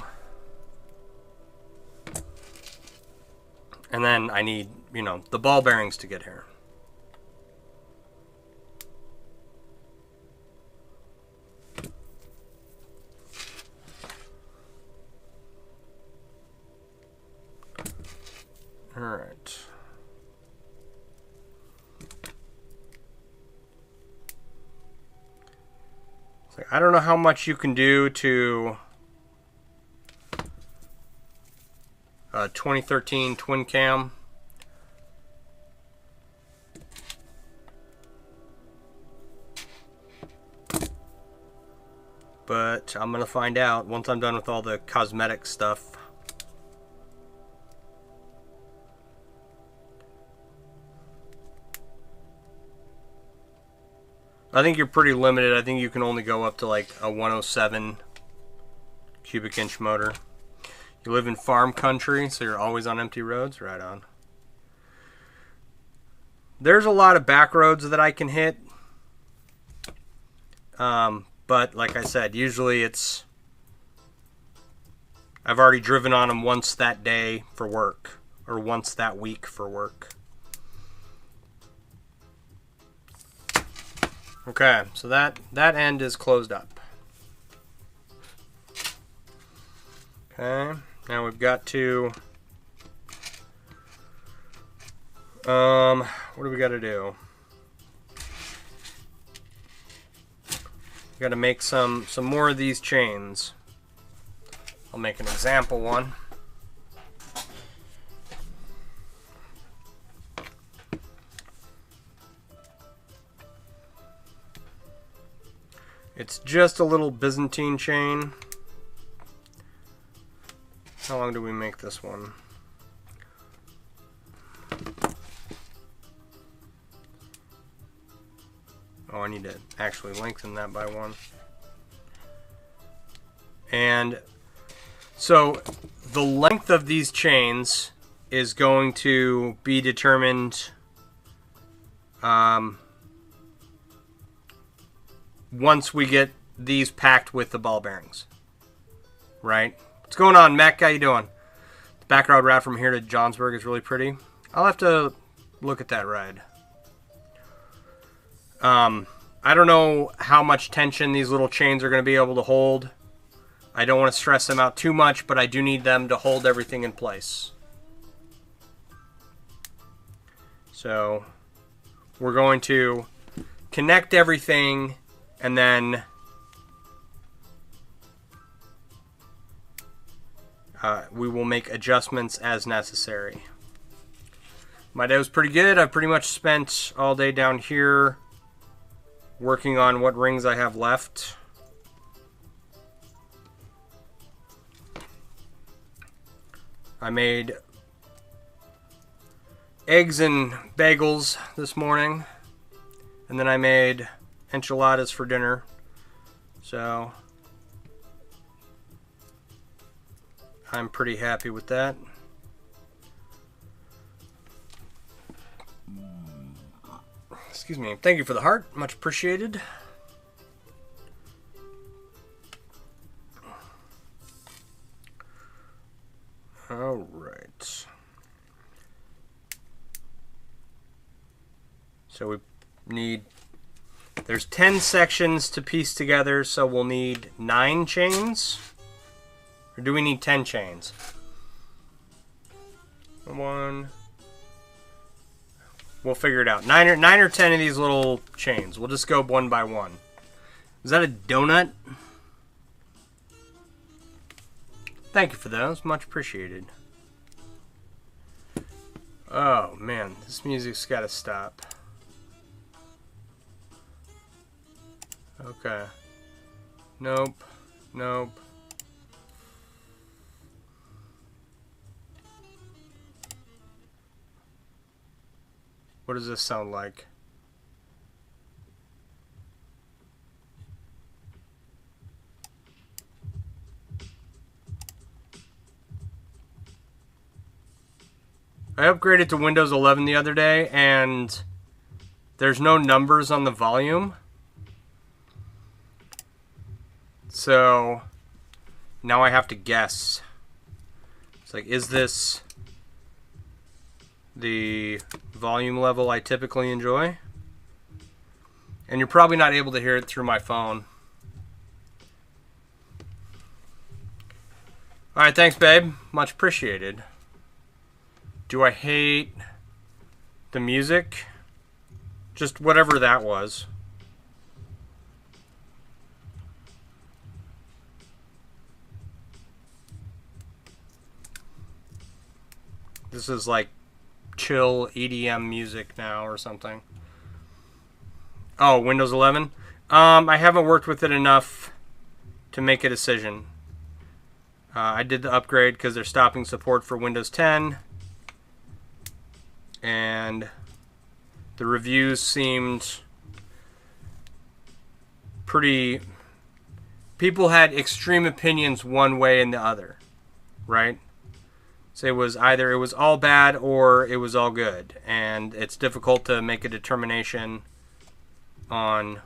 and then I need, you know, the ball bearings to get here. All right. It's like, I don't know how much you can do to 2013 twin cam. But I'm going to find out once I'm done with all the cosmetic stuff. I think you're pretty limited. I think you can only go up to like a 107 cubic inch motor. You live in farm country, so you're always on empty roads? Right on. There's a lot of back roads that I can hit. But like I said, usually it's... I've already driven on them once that day for work, or once that week for work. Okay, so that end is closed up. Okay, now we've got to... what do we got to do? We got to make some more of these chains. I'll make an example one. It's just a little Byzantine chain. How long do we make this one? Oh, I need to actually lengthen that by 1. And so the length of these chains is going to be determined once we get these packed with the ball bearings. Right? What's going on, Mech? How you doing? The back route from here to Johnsburg is really pretty. I'll have to look at that ride. I don't know how much tension these little chains are going to be able to hold. I don't want to stress them out too much, but I do need them to hold everything in place. So we're going to connect everything and then we will make adjustments as necessary. My day was pretty good. I pretty much spent all day down here working on what rings I have left. I made eggs and bagels this morning, and then I made enchiladas for dinner. So I'm pretty happy with that. Excuse me. Thank you for the heart. Much appreciated. All right. So we need, there's 10 sections to piece together, so we'll need 9 chains. Or do we need 10 chains? 1. We'll figure it out. 9 or 10 of these little chains. We'll just go one by one. Is that a donut? Thank you for those. Much appreciated. Oh, man. This music's got to stop. Okay. Nope. Nope. What does this sound like? I upgraded to Windows 11 the other day, and there's no numbers on the volume. So now I have to guess. It's like, is this the volume level I typically enjoy? And you're probably not able to hear it through my phone. Alright, thanks, babe. Much appreciated. Do I hate the music? Just whatever that was. This is like chill EDM music now or something. Oh, Windows 11? I haven't worked with it enough to make a decision. I did the upgrade because they're stopping support for Windows 10. And the reviews seemed pretty... People had extreme opinions one way and the other, right? So it was either it was all bad or it was all good. And it's difficult to make a determination on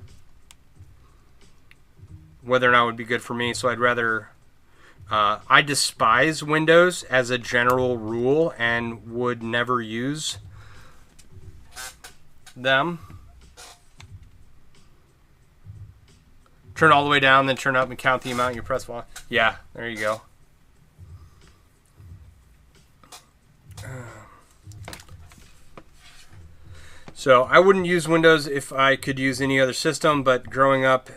whether or not it would be good for me. So I'd rather... I despise Windows as a general rule and would never use them. Turn all the way down, then turn up and count the amount you press while. Yeah, there you go. So I wouldn't use Windows if I could use any other system, but growing up,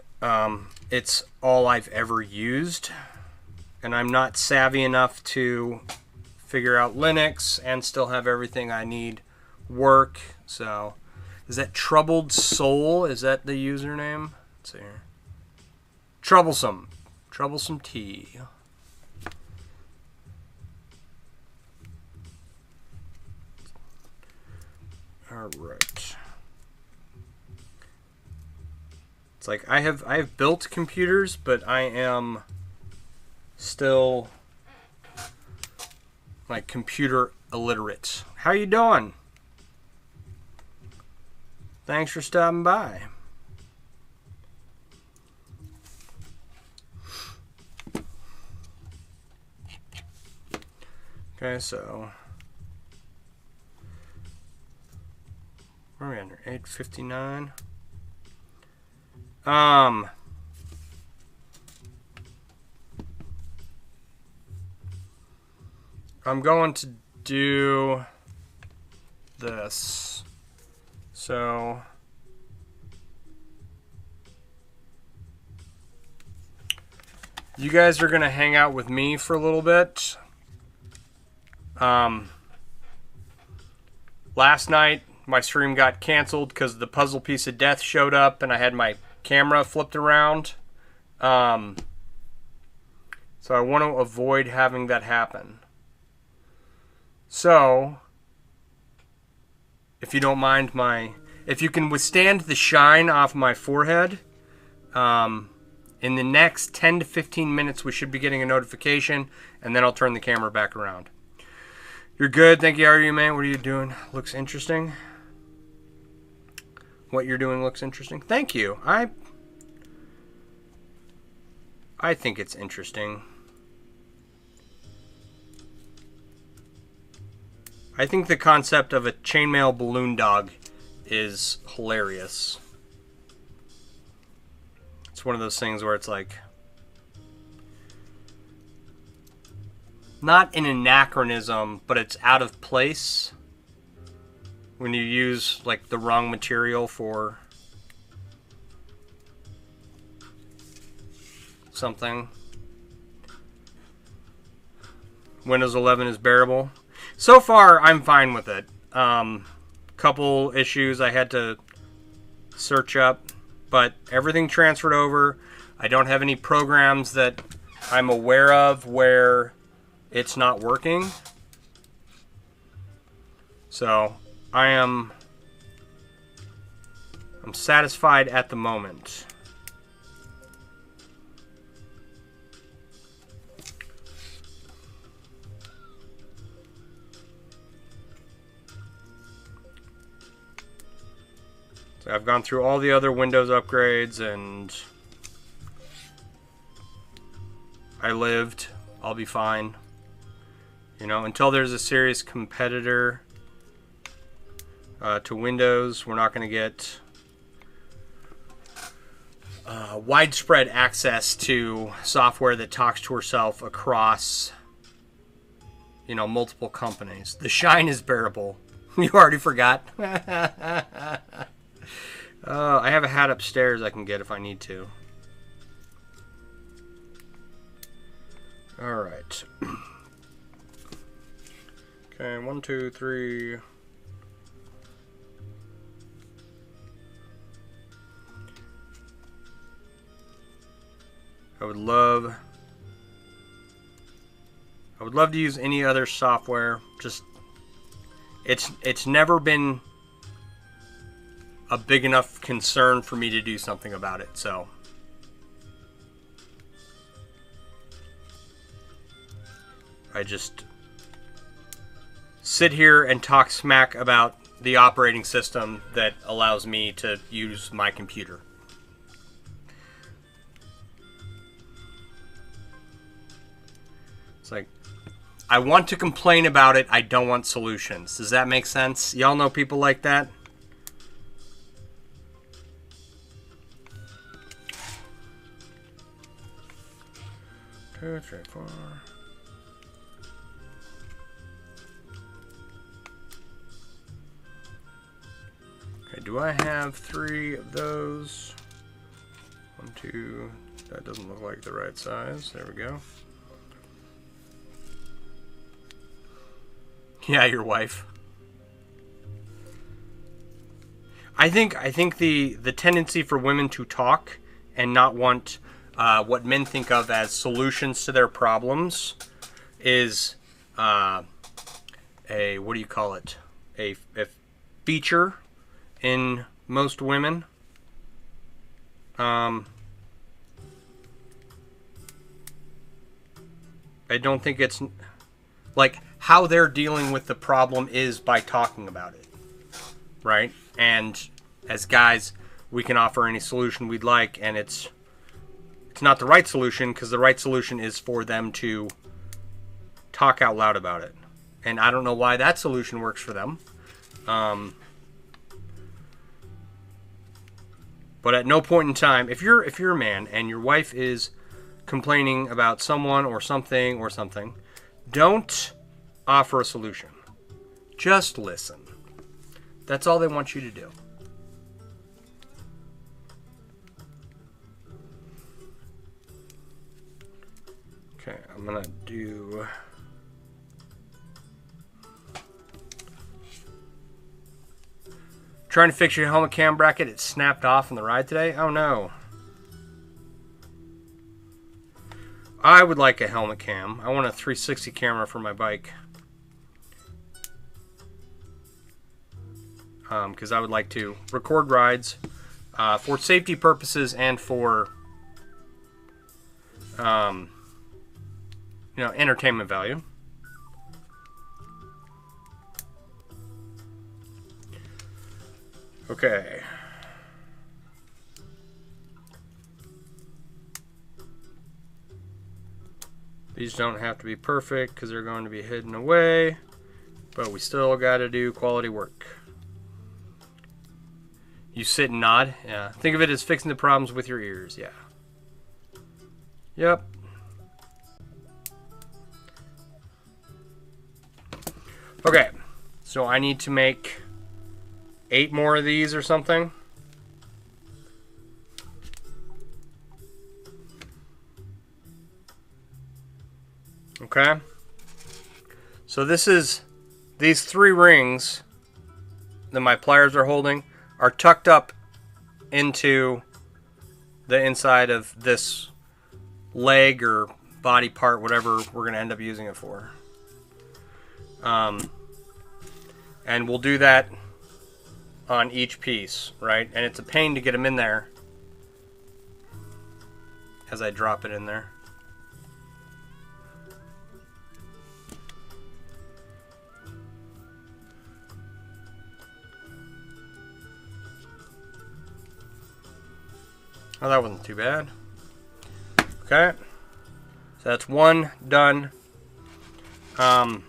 it's all I've ever used. And I'm not savvy enough to figure out Linux and still have everything I need work. So, is that Troubled Soul? Is that the username? Let's see here. Troublesome. Troublesome T. Alright. It's like I have built computers, but I am still like computer illiterate. How you doing? Thanks for stopping by. Okay, so where are we under? 8:59. I'm going to do this. So you guys are going to hang out with me for a little bit. Last night my stream got canceled because the puzzle piece of death showed up and I had my camera flipped around. So I want to avoid having that happen. So, if you don't mind if you can withstand the shine off my forehead, in the next 10 to 15 minutes, we should be getting a notification, and then I'll turn the camera back around. You're good. Thank you. How are you, man? What are you doing? Looks interesting. What you're doing looks interesting. Thank you. I think it's interesting. I think the concept of a chainmail balloon dog is hilarious. It's one of those things where it's like not an anachronism, but it's out of place when you use like the wrong material for something. Windows 11 is bearable. So far, I'm fine with it. Couple issues I had to search up, but everything transferred over. I don't have any programs that I'm aware of where it's not working. So I'm satisfied at the moment. So I've gone through all the other Windows upgrades and I lived. I'll be fine. You know, until there's a serious competitor to Windows, we're not going to get widespread access to software that talks to herself across, you know, multiple companies. The shine is bearable. You already forgot. I have a hat upstairs I can get if I need to. All right. Okay, 1, 2, 3. I would love to use any other software. Just it's never been a big enough concern for me to do something about it. So I just sit here and talk smack about the operating system that allows me to use my computer. It's like, I want to complain about it, I don't want solutions. Does that make sense? Y'all know people like that? Two, three, four. Okay, do I have 3 of those? 1, 2. That doesn't look like the right size. There we go. Yeah, your wife. I think the tendency for women to talk and not want what men think of as solutions to their problems is a, what do you call it? A feature in most women. I don't think it's like how they're dealing with the problem is by talking about it, right? And as guys, we can offer any solution we'd like, and it's not the right solution because the right solution is for them to talk out loud about it. And I don't know why that solution works for them. But at no point in time, if you're a man and your wife is complaining about someone or something, don't offer a solution. Just listen. That's all they want you to do. Okay, I'm gonna do... Trying to fix your helmet cam bracket. It snapped off on the ride today. Oh no. I would like a helmet cam. I want a 360 camera for my bike. because I would like to record rides for safety purposes and for entertainment value. Okay. These don't have to be perfect because they're going to be hidden away, but we still got to do quality work. You sit and nod. Yeah. Think of it as fixing the problems with your ears. Yeah. Yep. Okay. So I need to make 8 more of these or something. Okay. So these 3 rings that my pliers are holding are tucked up into the inside of this leg or body part, whatever we're going to end up using it for. And we'll do that on each piece, right? And it's a pain to get them in there as I drop it in there. Oh, that wasn't too bad. Okay. So that's 1 done. And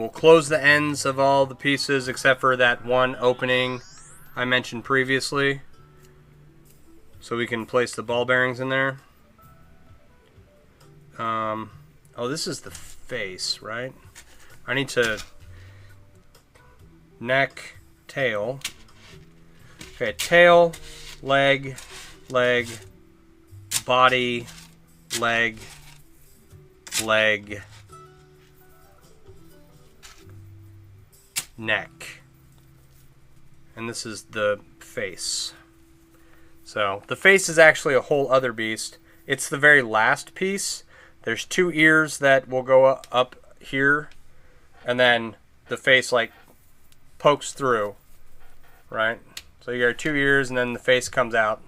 we'll close the ends of all the pieces except for that 1 opening I mentioned previously. So we can place the ball bearings in there. Oh, this is the face, right? I need to neck, tail. Okay, tail, leg, leg, body, leg, leg, neck. And this is the face. So the face is actually a whole other beast. It's the very last piece. There's 2 ears that will go up here, and then the face like pokes through, right? So you got 2 ears, and then the face comes out.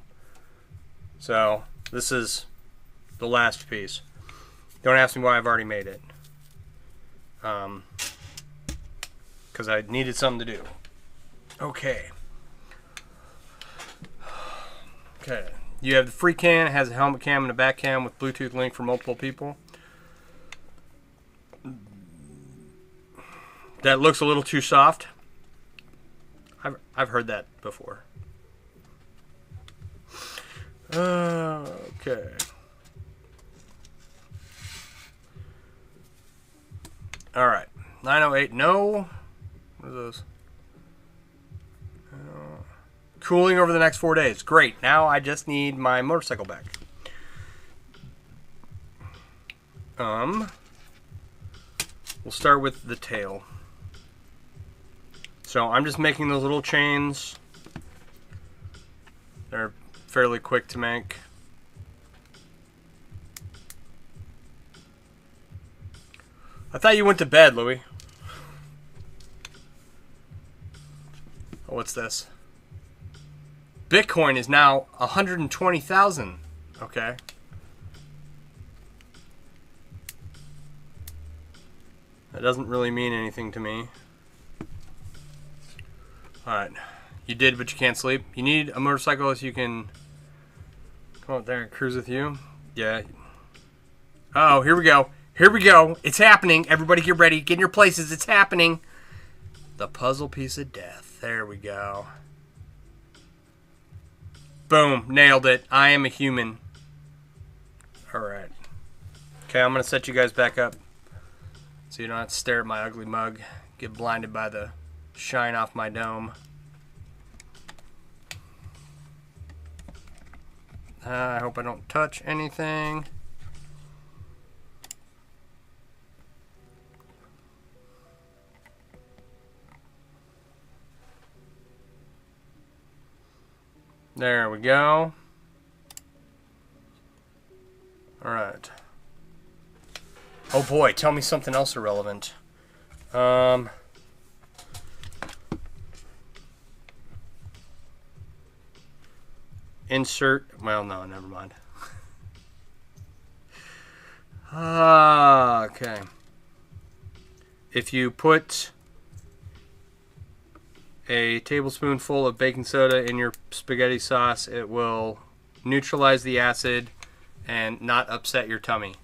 So this is the last piece. Don't ask me why I've already made it. Because I needed something to do. Okay. Okay. You have the free can. It has a helmet cam and a back cam with Bluetooth link for multiple people. That looks a little too soft. I've heard that before. Okay. All right. 908. No. What are those? Cooling over the next 4 days. Great. Now I just need my motorcycle back. We'll start with the tail. So I'm just making those little chains. They're fairly quick to make. I thought you went to bed, Louie. Oh, what's this? Bitcoin is now 120,000. Okay. That doesn't really mean anything to me. Alright. You did, but you can't sleep. You need a motorcycle so you can come up there and cruise with you. Yeah. Oh, here we go. Here we go. It's happening. Everybody get ready. Get in your places. It's happening. The puzzle piece of death. There we go. Boom. Nailed it. I am a human. Alright. Okay, I'm going to set you guys back up so you don't have to stare at my ugly mug. Get blinded by the shine off my dome. I hope I don't touch anything. There we go. All right. Oh boy, tell me something else irrelevant. insert, well, no, never mind. Okay. If you put a tablespoonful of baking soda in your spaghetti sauce, it will neutralize the acid and not upset your tummy.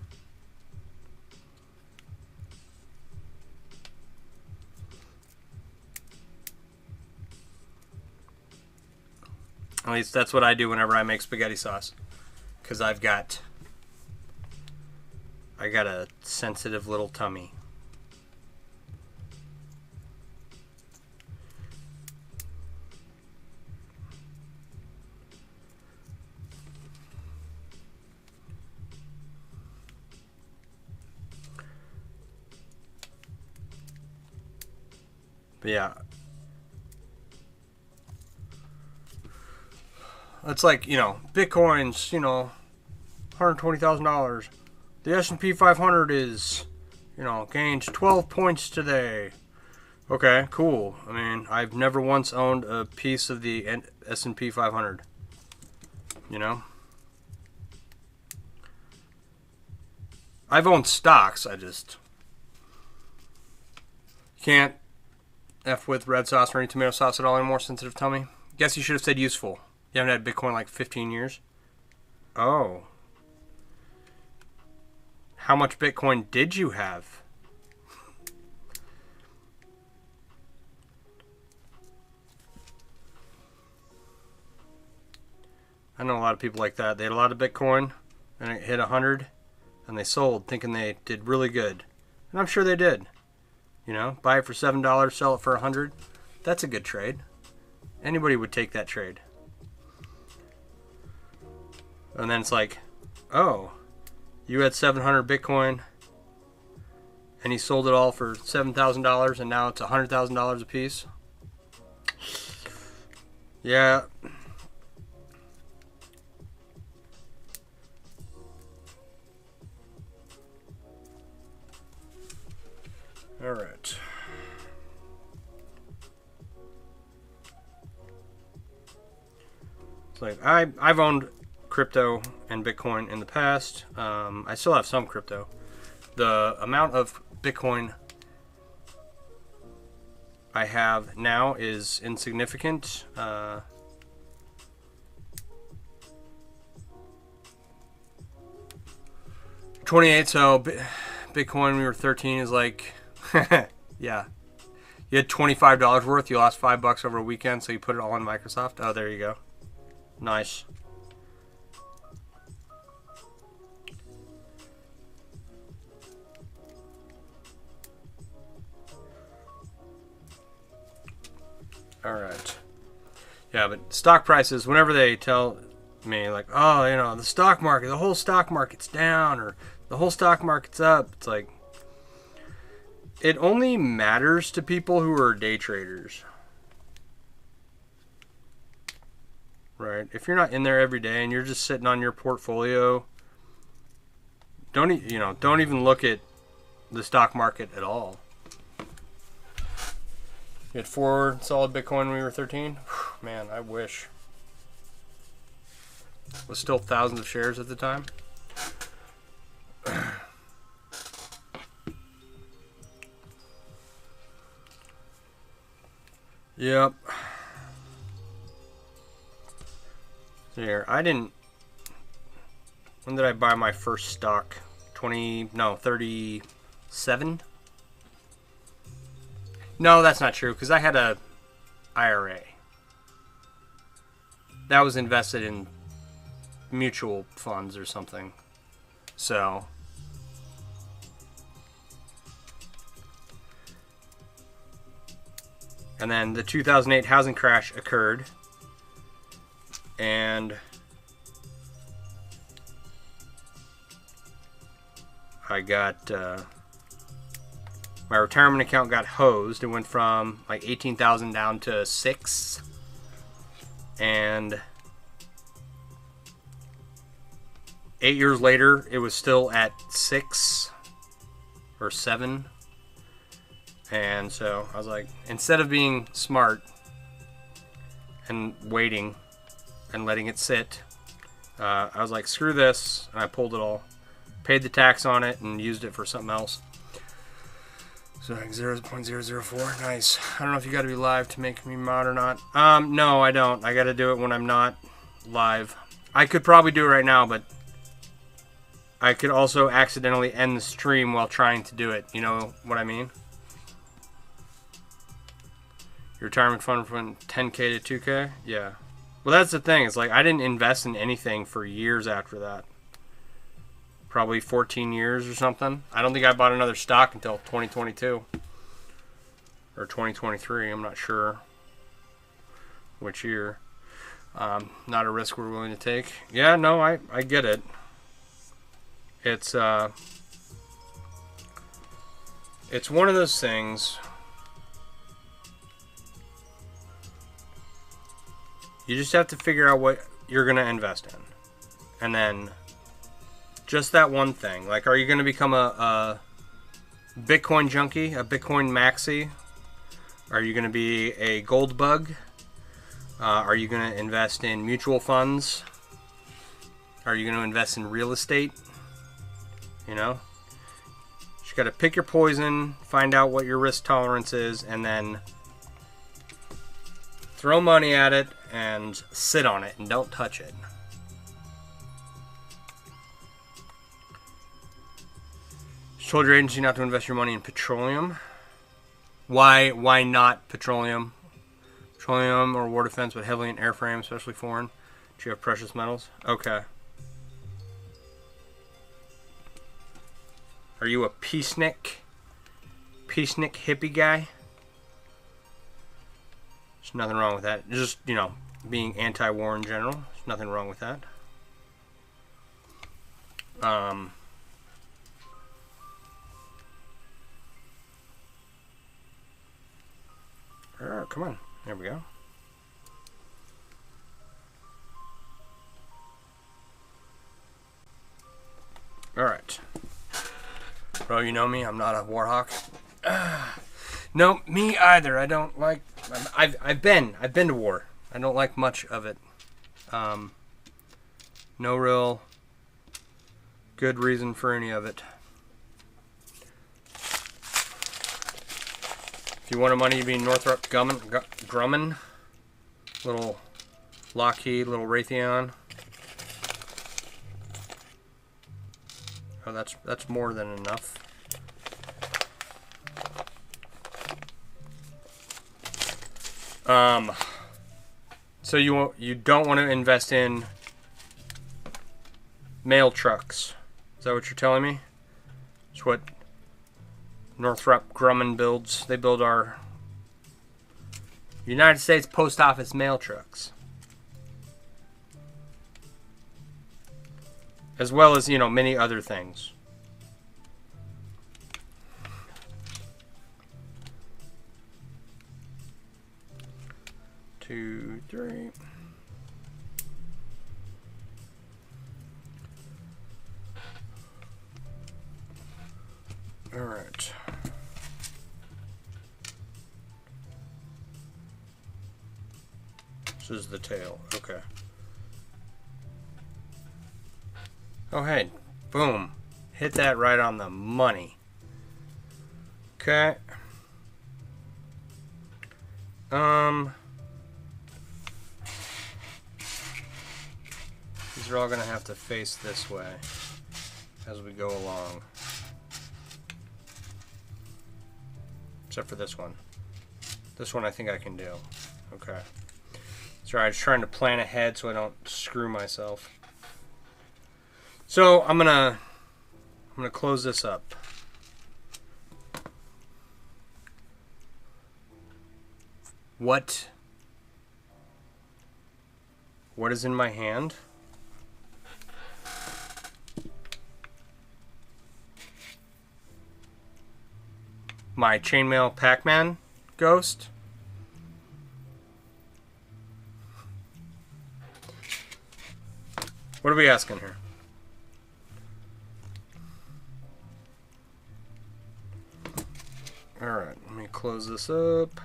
At least that's what I do whenever I make spaghetti sauce, because I got a sensitive little tummy. But yeah. It's like, Bitcoin's, $120,000. The S&P 500 is, gained 12 points today. Okay, cool. I mean, I've never once owned a piece of the S&P 500. I've owned stocks. I just can't F with red sauce or any tomato sauce at all anymore. Sensitive tummy. Guess you should have said useful. You haven't had Bitcoin in like 15 years? Oh. How much Bitcoin did you have? I know a lot of people like that. They had a lot of Bitcoin, and it hit 100, and they sold thinking they did really good. And I'm sure they did. Buy it for $7, sell it for 100. That's a good trade. Anybody would take that trade. And then it's like, oh, you had 700 Bitcoin and he sold it all for $7,000 and now it's $100,000 a piece. Yeah. All right. It's like I've owned crypto and Bitcoin in the past. I still have some crypto. The amount of Bitcoin I have now is insignificant. 28, so Bitcoin when we were 13 is like, yeah. You had $25 worth, you lost $5 over a weekend, so you put it all in Microsoft. Oh, there you go. Nice. All right. Yeah, but stock prices, whenever they tell me, like, oh, the stock market, the whole stock market's down, or the whole stock market's up, it's like, it only matters to people who are day traders. Right? If you're not in there every day and you're just sitting on your portfolio, don't even look at the stock market at all. You had 4 solid Bitcoin when we were 13? Man, I wish. It was still thousands of shares at the time. Yep. Here, when did I buy my first stock? 37? No, that's not true, because I had a IRA. That was invested in mutual funds or something. So, and then the 2008 housing crash occurred, and I got my retirement account got hosed. It went from like 18,000 down to 6, and 8 years later it was still at 6 or 7. And so I was like, instead of being smart and waiting and letting it sit. I was like, screw this, and I pulled it all. Paid the tax on it and used it for something else. So like 0.004, nice. I don't know if you got to be live to make me mod or not. No, I don't. I got to do it when I'm not live. I could probably do it right now, but I could also accidentally end the stream while trying to do it. You know what I mean? Your retirement fund from 10K to 2K? Yeah. Well, that's the thing. It's like I didn't invest in anything for years after that. Probably 14 years or something. I don't think I bought another stock until 2022. Or 2023. I'm not sure which year. Not a risk we're willing to take. Yeah, no, I get it. It's one of those things. You just have to figure out what you're going to invest in. And then just that one thing. Like, are you going to become a Bitcoin junkie, a Bitcoin maxi? Are you going to be a gold bug? Are you going to invest in mutual funds? Are you going to invest in real estate? You know? You just got to pick your poison, find out what your risk tolerance is, and then throw money at it and sit on it and don't touch it. You told your agency not to invest your money in petroleum. Why not petroleum? Petroleum or war defense, but heavily in airframe, especially foreign. Do you have precious metals? Okay. Are you a peacenik? Peacenik hippie guy? There's nothing wrong with that. Just, you know, being anti-war in general. There's nothing wrong with that. Oh, come on. There we go. Alright. Bro, you know me. I'm not a warhawk. No, me either. I don't like... I've been to war. I don't like much of it. No real good reason for any of it. If you wanted money, you'd be Northrop Grumman. Little Lockheed, little Raytheon. Oh, that's more than enough. So you don't want to invest in mail trucks. Is that what you're telling me? It's what Northrop Grumman builds. They build our United States Post Office mail trucks. As well as, you know, many other things. Two, three. All right. This is the tail. Okay. Oh, hey. Boom. Hit that right on the money. Okay. These are all going to have to face this way as we go along. Except for this one. This one I think I can do. Okay. Sorry, I was trying to plan ahead so I don't screw myself. So I'm gonna close this up. What is in my hand? My Chainmail Pac-Man ghost. What are we asking here? Alright, let me close this up.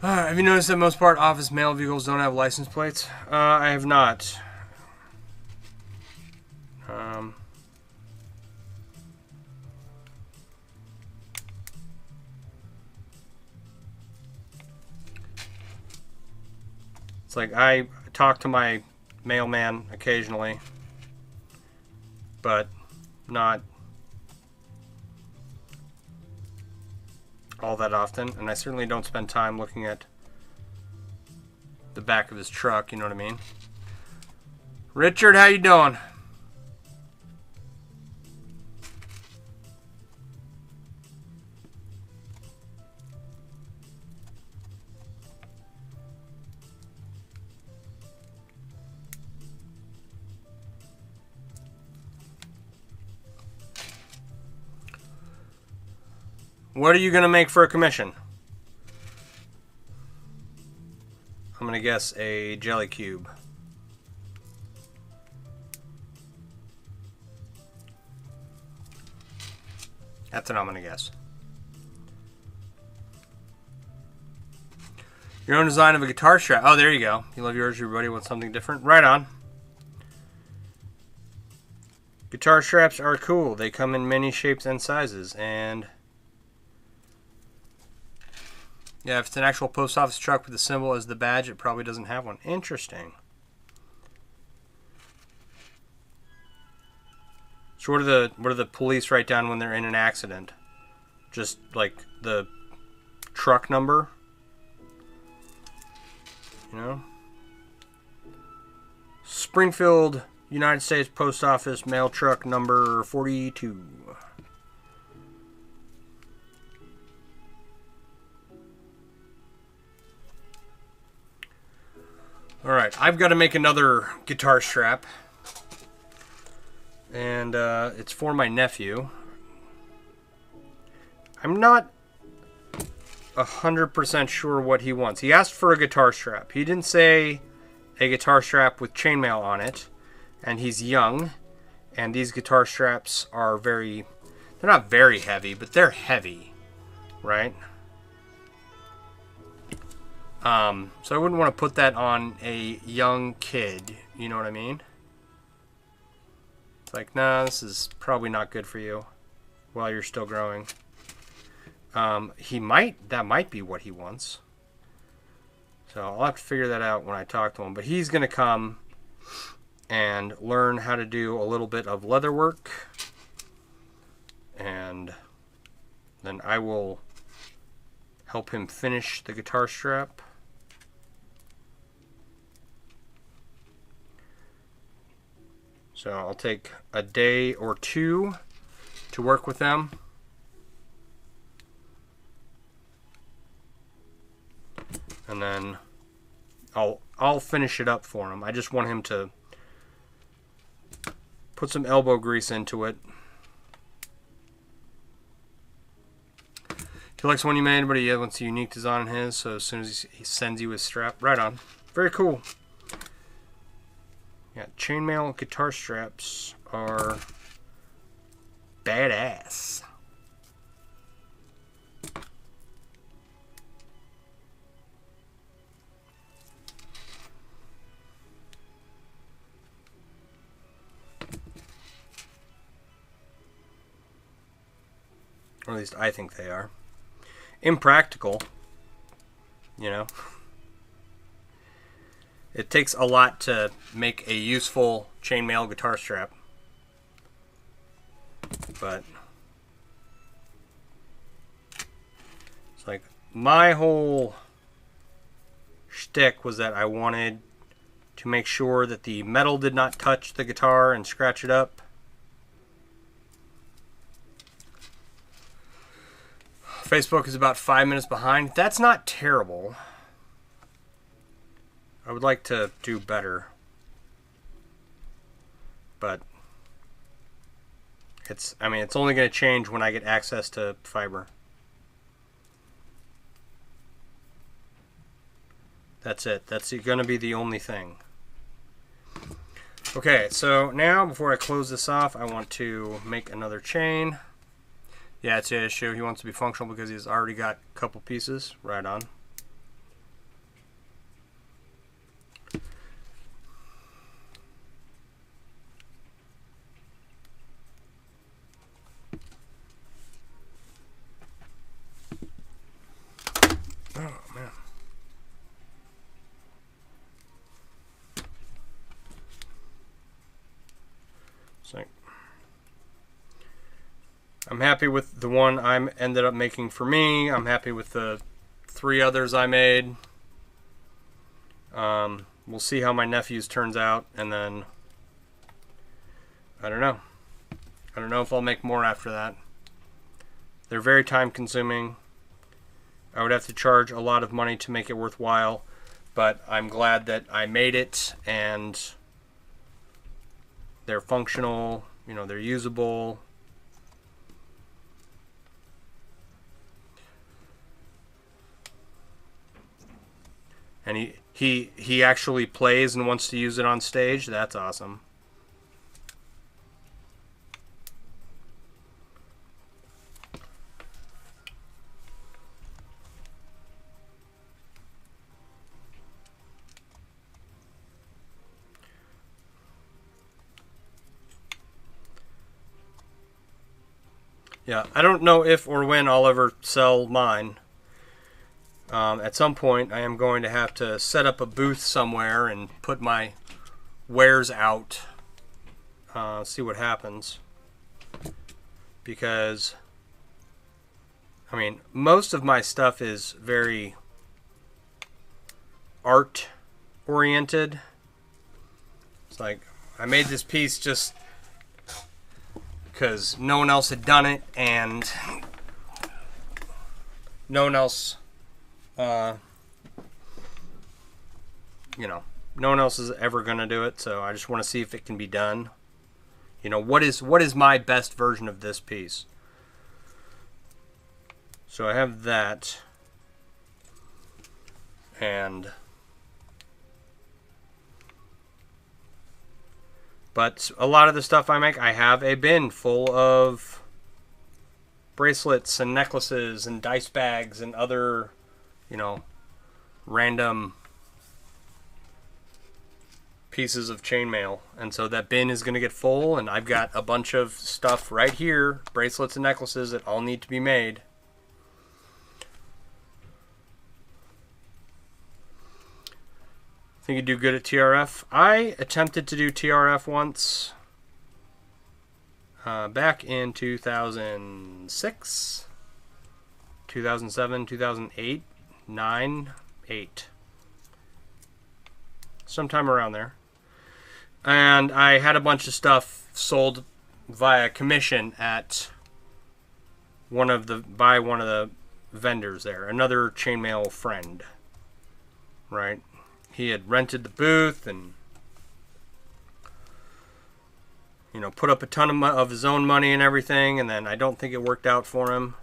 Have you noticed that most part office mail vehicles don't have license plates? I have not. It's like I talk to my mailman occasionally, but not all that often, and I certainly don't spend time looking at the back of his truck, you know what I mean? Richard, how you doing? What are you going to make for a commission? I'm going to guess a jelly cube. That's what I'm going to guess. Your own design of a guitar strap. Oh, there you go. You love yours, everybody wants something different. Right on. Guitar straps are cool. They come in many shapes and sizes, and yeah, if it's an actual post office truck with the symbol as the badge, it probably doesn't have one. Interesting. So what do the police write down when they're in an accident? Just like the truck number? You know? Springfield, United States Post Office mail truck number 42. Alright, I've got to make another guitar strap. And it's for my nephew. I'm not 100% sure what he wants. He asked for a guitar strap. He didn't say a guitar strap with chainmail on it. And he's young. And these guitar straps are they're not very heavy, but they're heavy. Right? So I wouldn't want to put that on a young kid. You know what I mean? It's like, nah, this is probably not good for you while you're still growing. That might be what he wants. So I'll have to figure that out when I talk to him. But he's going to come and learn how to do a little bit of leather work. And then I will help him finish the guitar strap. So I'll take a day or two to work with them. And then I'll finish it up for him. I just want him to put some elbow grease into it. He likes the one you made, but he wants a unique design on his, so as soon as he sends you his strap, right on. Very cool. Yeah, chainmail guitar straps are badass. Or at least I think they are. Impractical, you know. It takes a lot to make a useful chainmail guitar strap. But it's like my whole shtick was that I wanted to make sure that the metal did not touch the guitar and scratch it up. Facebook is about 5 minutes behind. That's not terrible. I would like to do better. But it's only going to change when I get access to fiber. That's it. That's going to be the only thing. Okay, so now before I close this off, I want to make another chain. Yeah, it's an issue. He wants to be functional because he's already got a couple pieces. Right on. like, I'm happy with the one I ended up making for me. I'm happy with the 3 others I made. We'll see how my nephew's turns out, and then I don't know. I don't know if I'll make more after that. They're very time consuming. I would have to charge a lot of money to make it worthwhile, but I'm glad that I made it, and they're functional, you know, they're usable. And he actually plays and wants to use it on stage. That's awesome. Yeah, I don't know if or when I'll ever sell mine. At some point, I am going to have to set up a booth somewhere and put my wares out. See what happens. Because, I mean, most of my stuff is very art oriented. It's like, I made this piece just because no one else had done it, and no one else, you know, no one else is ever going to do it, so I just want to see if it can be done. You know, what is my best version of this piece? So I have that, and but a lot of the stuff I make, I have a bin full of bracelets and necklaces and dice bags and other, you know, random pieces of chainmail. And so that bin is going to get full, and I've got a bunch of stuff right here, bracelets and necklaces that all need to be made. Think you'd do good at TRF? I attempted to do TRF once. Back in 2006, 2007, 2008, 9, 8. Sometime around there. And I had a bunch of stuff sold via commission at by one of the vendors there. Another chainmail friend. Right? He had rented the booth and, you know, put up a ton of his own money and everything, and then I don't think it worked out for him.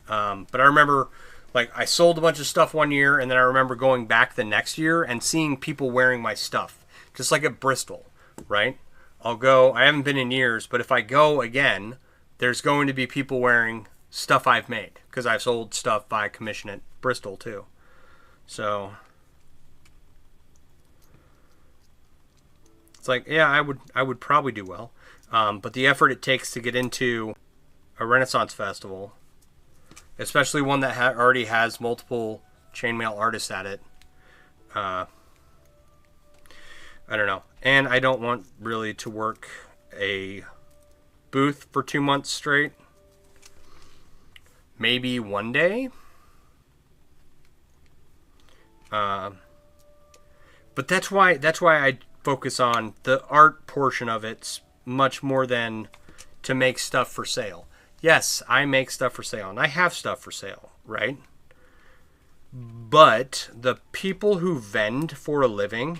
But I remember, like, I sold a bunch of stuff one year, and then I remember going back the next year and seeing people wearing my stuff, just like at Bristol, right? I'll go, I haven't been in years, but if I go again, there's going to be people wearing stuff I've made, because I've sold stuff by commission at Bristol too. So it's like, yeah, I would probably do well. But the effort it takes to get into a Renaissance festival, especially one that already has multiple chainmail artists at it, I don't know. And I don't want really to work a booth for 2 months straight. Maybe one day. But that's why I focus on the art portion of it much more than to make stuff for sale. Yes, I make stuff for sale, and I have stuff for sale, right? But the people who vend for a living,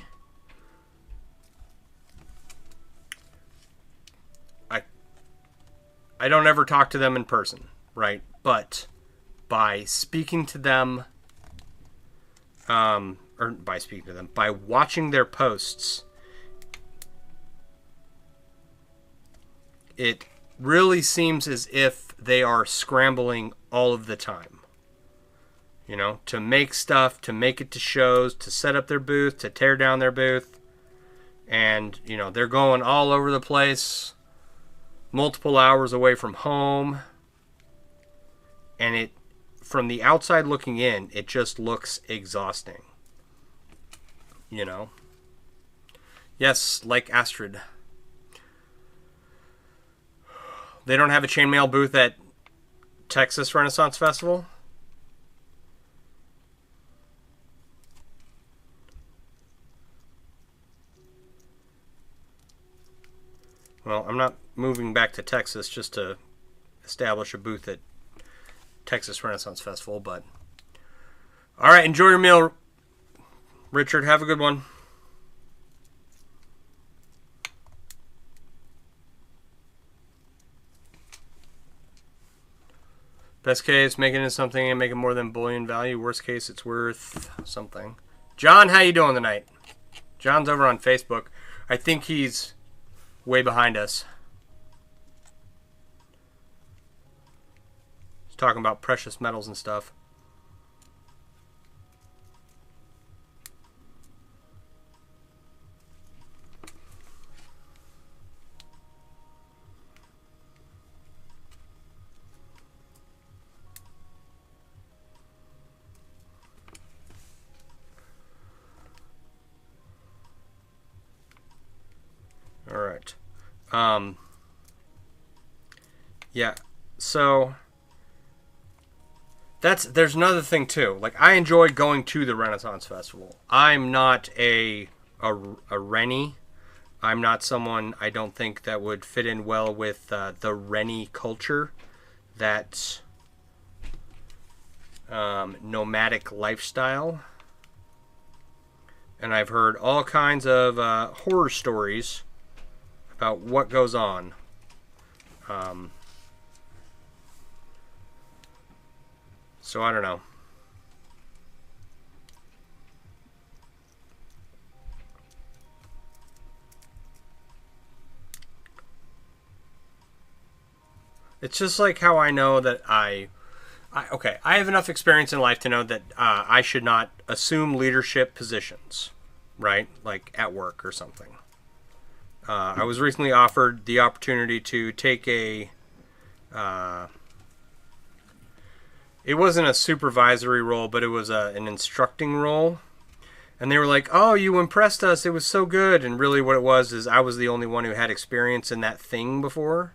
I don't ever talk to them in person, right? But by speaking to them, by watching their posts, it really seems as if they are scrambling all of the time. You know, to make stuff, to make it to shows, to set up their booth, to tear down their booth. And, you know, they're going all over the place, multiple hours away from home. And it, from the outside looking in, it just looks exhausting. You know, Yes, like Astrid. They don't have a chainmail booth at Texas Renaissance Festival? Well, I'm not moving back to Texas just to establish a booth at Texas Renaissance Festival, but... Alright, enjoy your meal, Richard. Have a good one. Best case, make it into something and make it more than bullion value. Worst case, it's worth something. John, how you doing tonight? John's over on Facebook. I think he's way behind us. He's talking about precious metals and stuff. All right. Yeah. So there's another thing too. Like, I enjoy going to the Renaissance Festival. I'm not a Rennie. I'm not someone, I don't think, that would fit in well with the Rennie culture, that nomadic lifestyle. And I've heard all kinds of horror stories about what goes on. So I don't know. It's just like how I know that I have enough experience in life to know that I should not assume leadership positions, right? Like at work or something. I was recently offered the opportunity to take a... it wasn't a supervisory role, but it was an instructing role. And they were like, oh, you impressed us. It was so good. And really what it was is I was the only one who had experience in that thing before.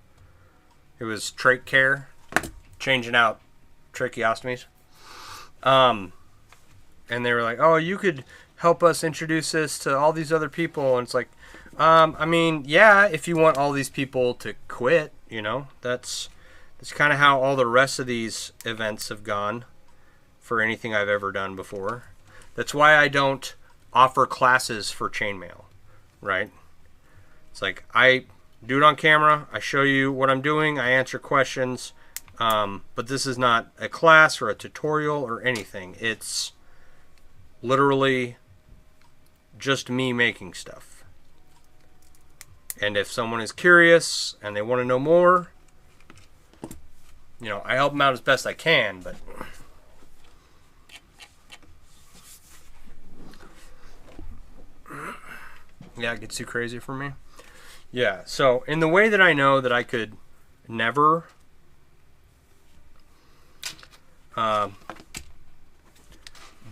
It was trach care, changing out tracheostomies. And they were like, oh, you could help us introduce this to all these other people. And it's like, I mean, yeah, if you want all these people to quit, you know, that's kind of how all the rest of these events have gone for anything I've ever done before. That's why I don't offer classes for chainmail, right? It's like, I do it on camera, I show you what I'm doing, I answer questions, but this is not a class or a tutorial or anything. It's literally just me making stuff. And if someone is curious and they want to know more, you know, I help them out as best I can, but... yeah, it gets too crazy for me. Yeah, so in the way that I know that I could never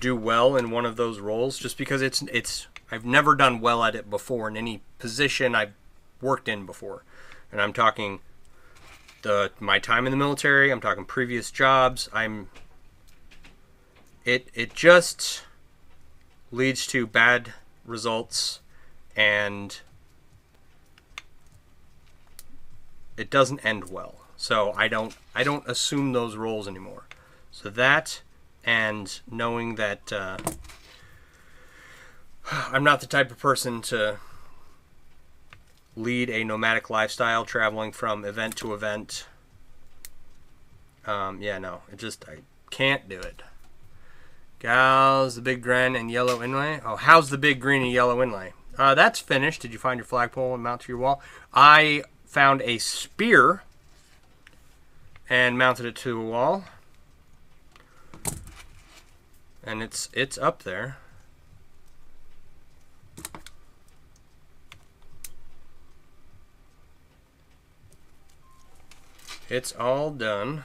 do well in one of those roles, just because it's I've never done well at it before in any position I've worked in before. And I'm talking my time in the military, I'm talking previous jobs. It just leads to bad results, and it doesn't end well. So I don't assume those roles anymore. So that, and knowing that I'm not the type of person to lead a nomadic lifestyle, traveling from event to event. Yeah, no, I can't do it. Gals, the big green and yellow inlay. Oh, how's the big green and yellow inlay? That's finished. Did you find your flagpole and mount to your wall? I found a spear and mounted it to a wall. And it's up there. It's all done.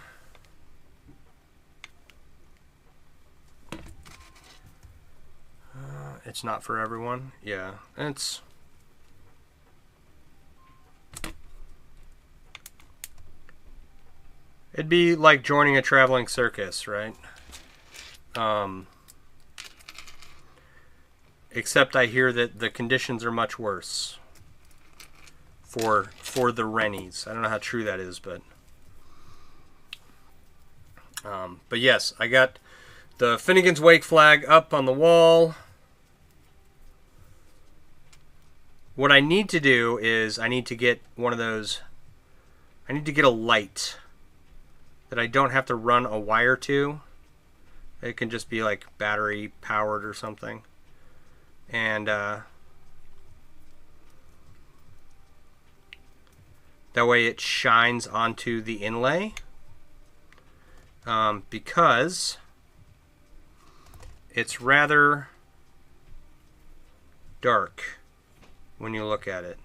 It's not for everyone. Yeah, it's It'd be like joining a traveling circus, right? Except I hear that the conditions are much worse for the rennies. I don't know how true that is, but yes, I got the Finnegan's Wake flag up on the wall. What I need to do is I need to get one of those. I need to get a light that I don't have to run a wire to. It can just be like battery powered or something. And that way it shines onto the inlay. Because it's rather dark when you look at it.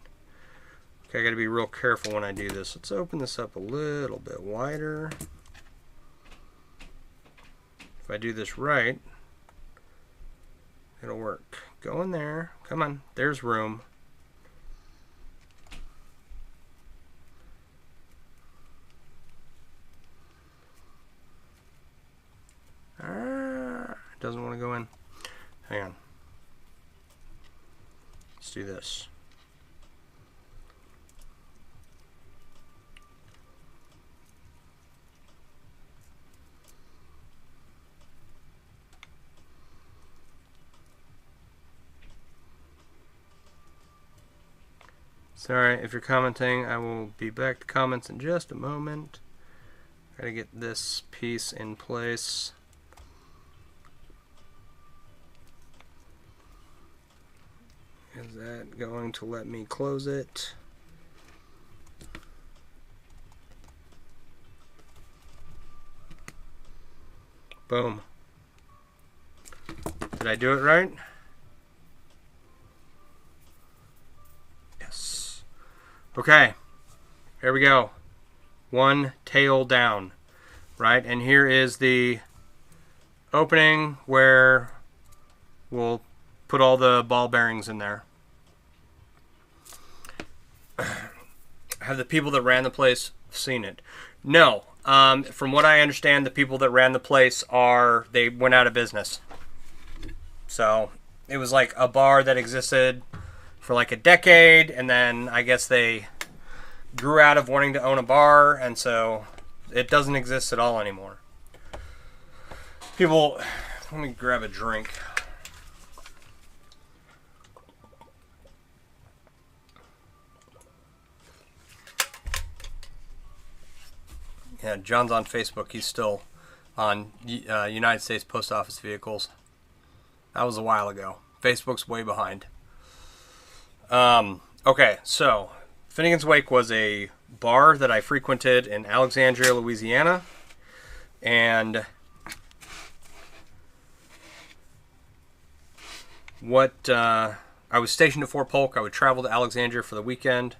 Okay, I gotta be real careful when I do this. Let's open this up a little bit wider. If I do this right, it'll work. Go in there. Come on. There's room. Doesn't want to go in. Hang on. Let's do this. Sorry if you're commenting. I will be back to comments in just a moment. Gotta get this piece in place. Is that going to let me close it? Boom. Did I do it right? Yes. Okay. Here we go. One tail down. Right? And here is the opening where we'll put all the ball bearings in there. Have the people that ran the place seen it? No. From what I understand, the people that ran the place they went out of business. So it was like a bar that existed for like a decade, and then I guess they grew out of wanting to own a bar, and so it doesn't exist at all anymore. People, let me grab a drink. Yeah, John's on Facebook. He's still on United States Post Office vehicles. That was a while ago. Facebook's way behind. Okay, so Finnegan's Wake was a bar that I frequented in Alexandria, Louisiana. And I was stationed at Fort Polk. I would travel to Alexandria for the weekend.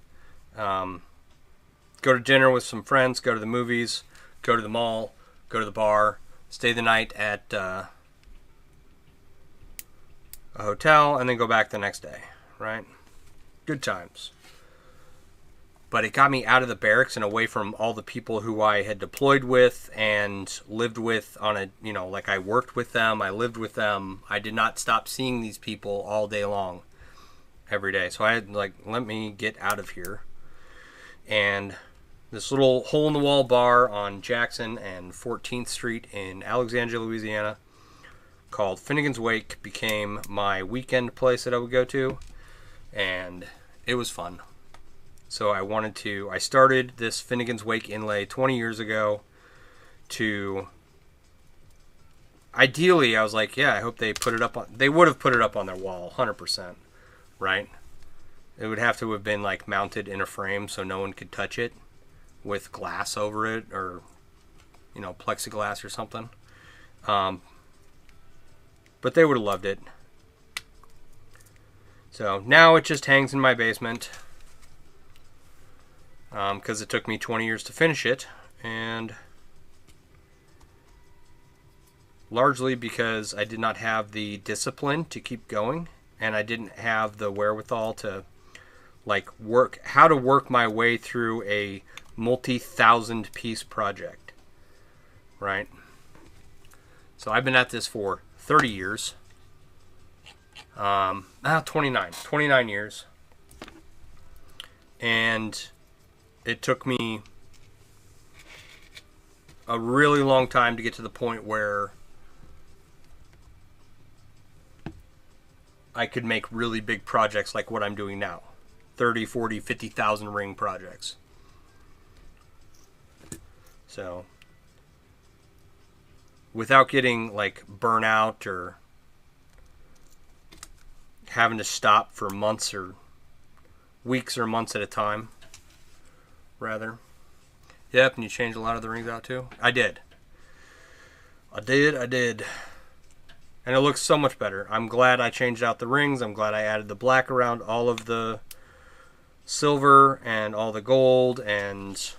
Go to dinner with some friends, go to the movies, go to the mall, go to the bar, stay the night at a hotel, and then go back the next day, right? Good times. But it got me out of the barracks and away from all the people who I had deployed with and lived with on a, like I worked with them, I lived with them. I did not stop seeing these people all day long, every day. So I had let me get out of here. And this little hole-in-the-wall bar on Jackson and 14th Street in Alexandria, Louisiana, called Finnegan's Wake, became my weekend place that I would go to, and it was fun. So I started this Finnegan's Wake inlay 20 years ago ideally, I was like, yeah, I hope they would have put it up on their wall, 100%, right? It would have to have been mounted in a frame so no one could touch it with glass over it, or plexiglass or something. But they would have loved it. So now it just hangs in my basement because it took me 20 years to finish it, and largely because I did not have the discipline to keep going, and I didn't have the wherewithal to work my way through a multi-thousand piece project. right? So I've been at this for 30 years. 29 years. And it took me a really long time to get to the point where I could make really big projects like what I'm doing now. 30, 40, 50,000 ring projects. So, without getting like burnout or having to stop for months or weeks or months at a time, rather. Yep, and you changed a lot of the rings out too? I did. I did. And it looks so much better. I'm glad I changed out the rings. I'm glad I added the black around all of the silver and all the gold. And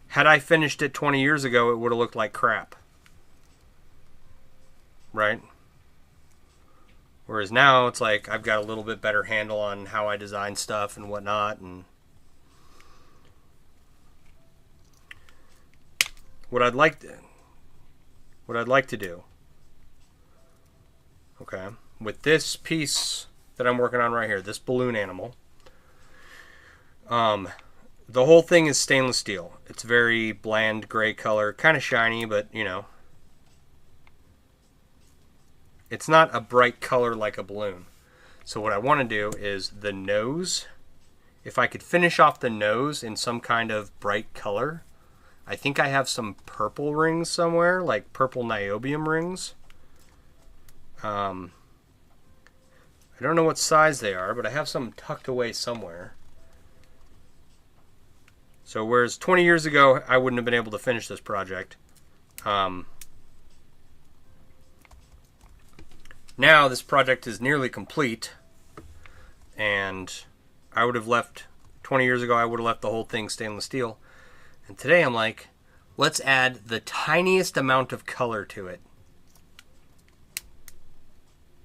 had I finished it 20 years ago, it would have looked like crap. Right? Whereas now it's like I've got a little bit better handle on how I design stuff and whatnot. And what I'd like to do, okay, with this piece that I'm working on right here, this balloon animal, the whole thing is stainless steel. It's very bland gray color, kind of shiny, but you know, it's not a bright color like a balloon. So what I want to do is the nose. If I could finish off the nose in some kind of bright color. I think I have some purple rings somewhere, like purple niobium rings. I don't know what size they are, but I have some tucked away somewhere. So whereas 20 years ago, I wouldn't have been able to finish this project. Now this project is nearly complete, and I would have left, 20 years ago, I would have left the whole thing stainless steel. And today I'm like, let's add the tiniest amount of color to it.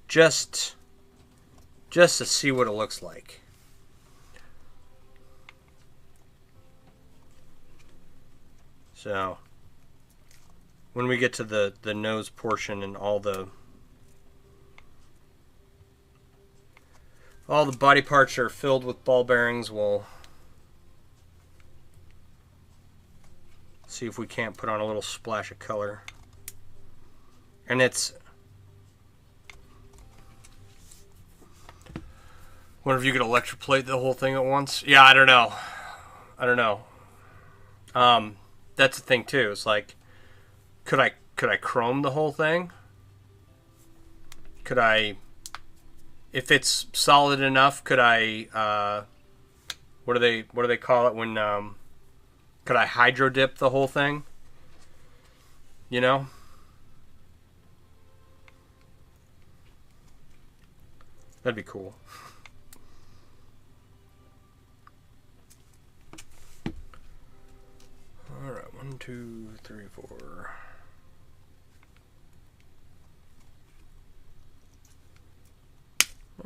Just to see what it looks like. So, when we get to the nose portion and all the body parts are filled with ball bearings, we'll see if we can't put on a little splash of color. And it's, wonder if you could electroplate the whole thing at once. Yeah, I don't know. That's the thing too. It's like, could I chrome the whole thing? Could I, if it's solid enough, could I what do they call it when could I hydro dip the whole thing? You know? That'd be cool. Alright, 1, 2, 3, 4.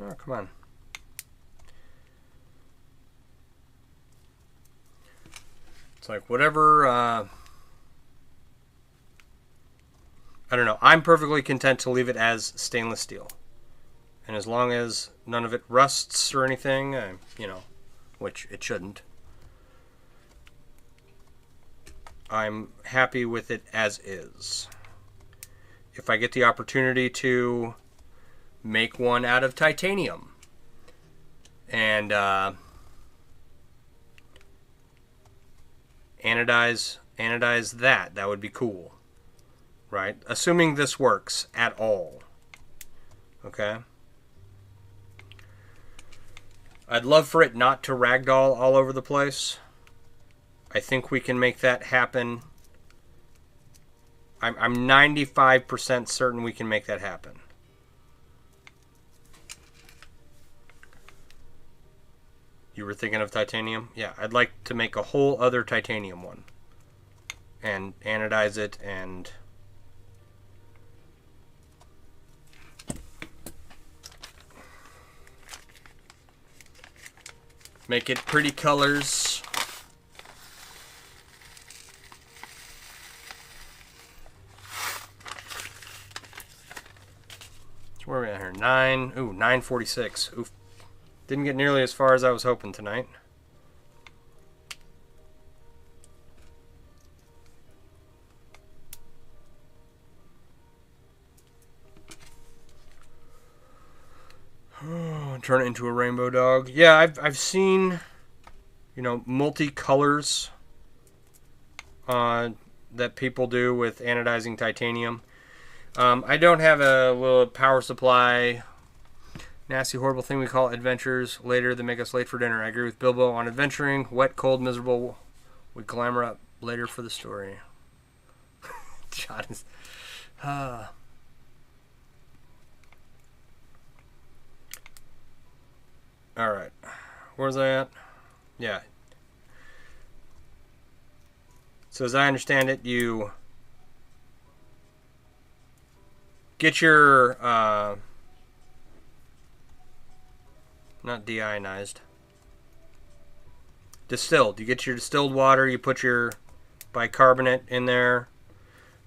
Oh, come on. It's like whatever, I don't know. I'm perfectly content to leave it as stainless steel. And as long as none of it rusts or anything, you know, which it shouldn't, I'm happy with it as is. If I get the opportunity to make one out of titanium and anodize that would be cool, right? Assuming this works at all. Okay? I'd love for it not to ragdoll all over the place. I think we can make that happen. I'm 95% certain we can make that happen. You were thinking of titanium? Yeah, I'd like to make a whole other titanium one. And anodize it and make it pretty colors. 946. Oof. Didn't get nearly as far as I was hoping tonight. Oh, turn it into a rainbow dog. Yeah, I've seen, you know, multi-colors that people do with anodizing titanium. I don't have a little power supply, nasty, horrible thing we call adventures later that make us late for dinner. I agree with Bilbo on adventuring. Wet, cold, miserable. We glamour up later for the story. John is... Alright. Where's I at? Yeah. So as I understand it, you get your, not deionized, distilled. You get your distilled water, you put your bicarbonate in there,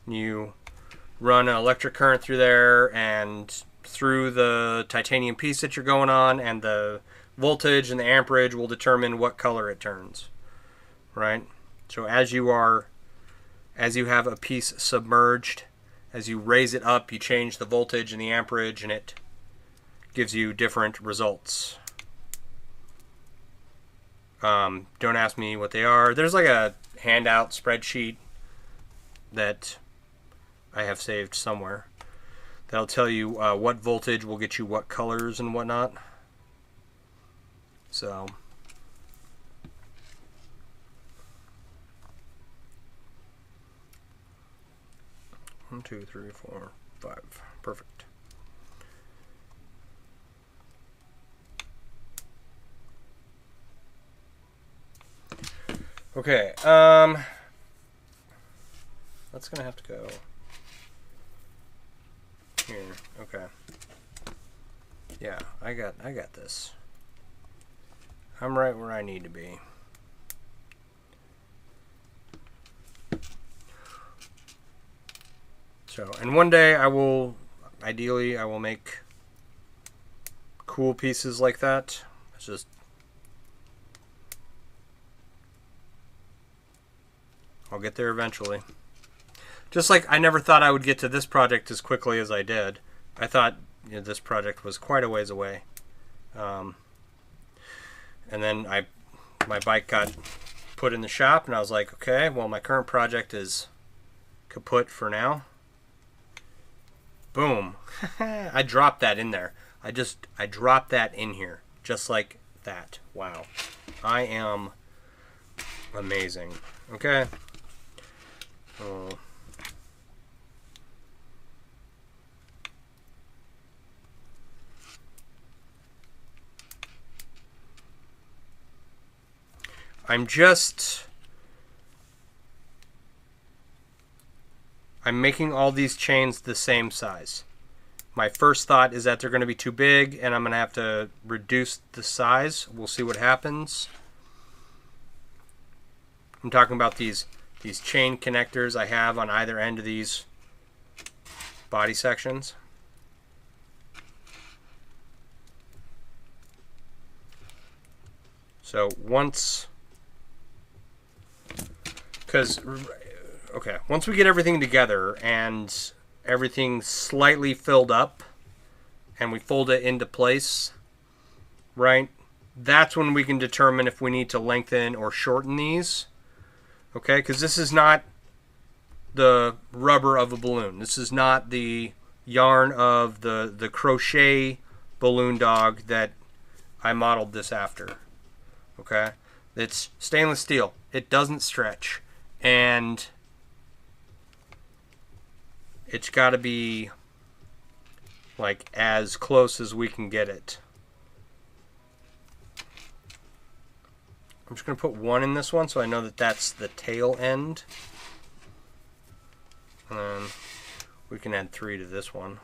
you run an electric current through there and through the titanium piece that you're going on, and the voltage and the amperage will determine what color it turns, right? So as you have a piece submerged, as you raise it up, you change the voltage and the amperage, and it gives you different results. Don't ask me what they are. There's like a handout spreadsheet that I have saved somewhere that'll tell you what voltage will get you what colors and whatnot. So... 1, 2, 3, 4, 5. Perfect. Okay, that's gonna have to go here. Okay. Yeah, I got this. I'm right where I need to be. So, and one day ideally I will make cool pieces like that. It's just, I'll get there eventually. Just like I never thought I would get to this project as quickly as I did. I thought, you know, this project was quite a ways away. And then my bike got put in the shop, and I was like, okay, well, my current project is kaput for now. Boom. I dropped that in there. I dropped that in here. Just like that. Wow. I am amazing. Okay. I'm making all these chains the same size. My first thought is that they're going to be too big, and I'm going to have to reduce the size. We'll see what happens. I'm talking about these chain connectors I have on either end of these body sections. So once we get everything together and everything slightly filled up and we fold it into place, right? That's when we can determine if we need to lengthen or shorten these. Okay, because this is not the rubber of a balloon. This is not the yarn of the crochet balloon dog that I modeled this after. Okay, it's stainless steel. It doesn't stretch, and it's got to be like as close as we can get it. I'm just going to put one in this one so I know that that's the tail end. And then we can add 3 to this one.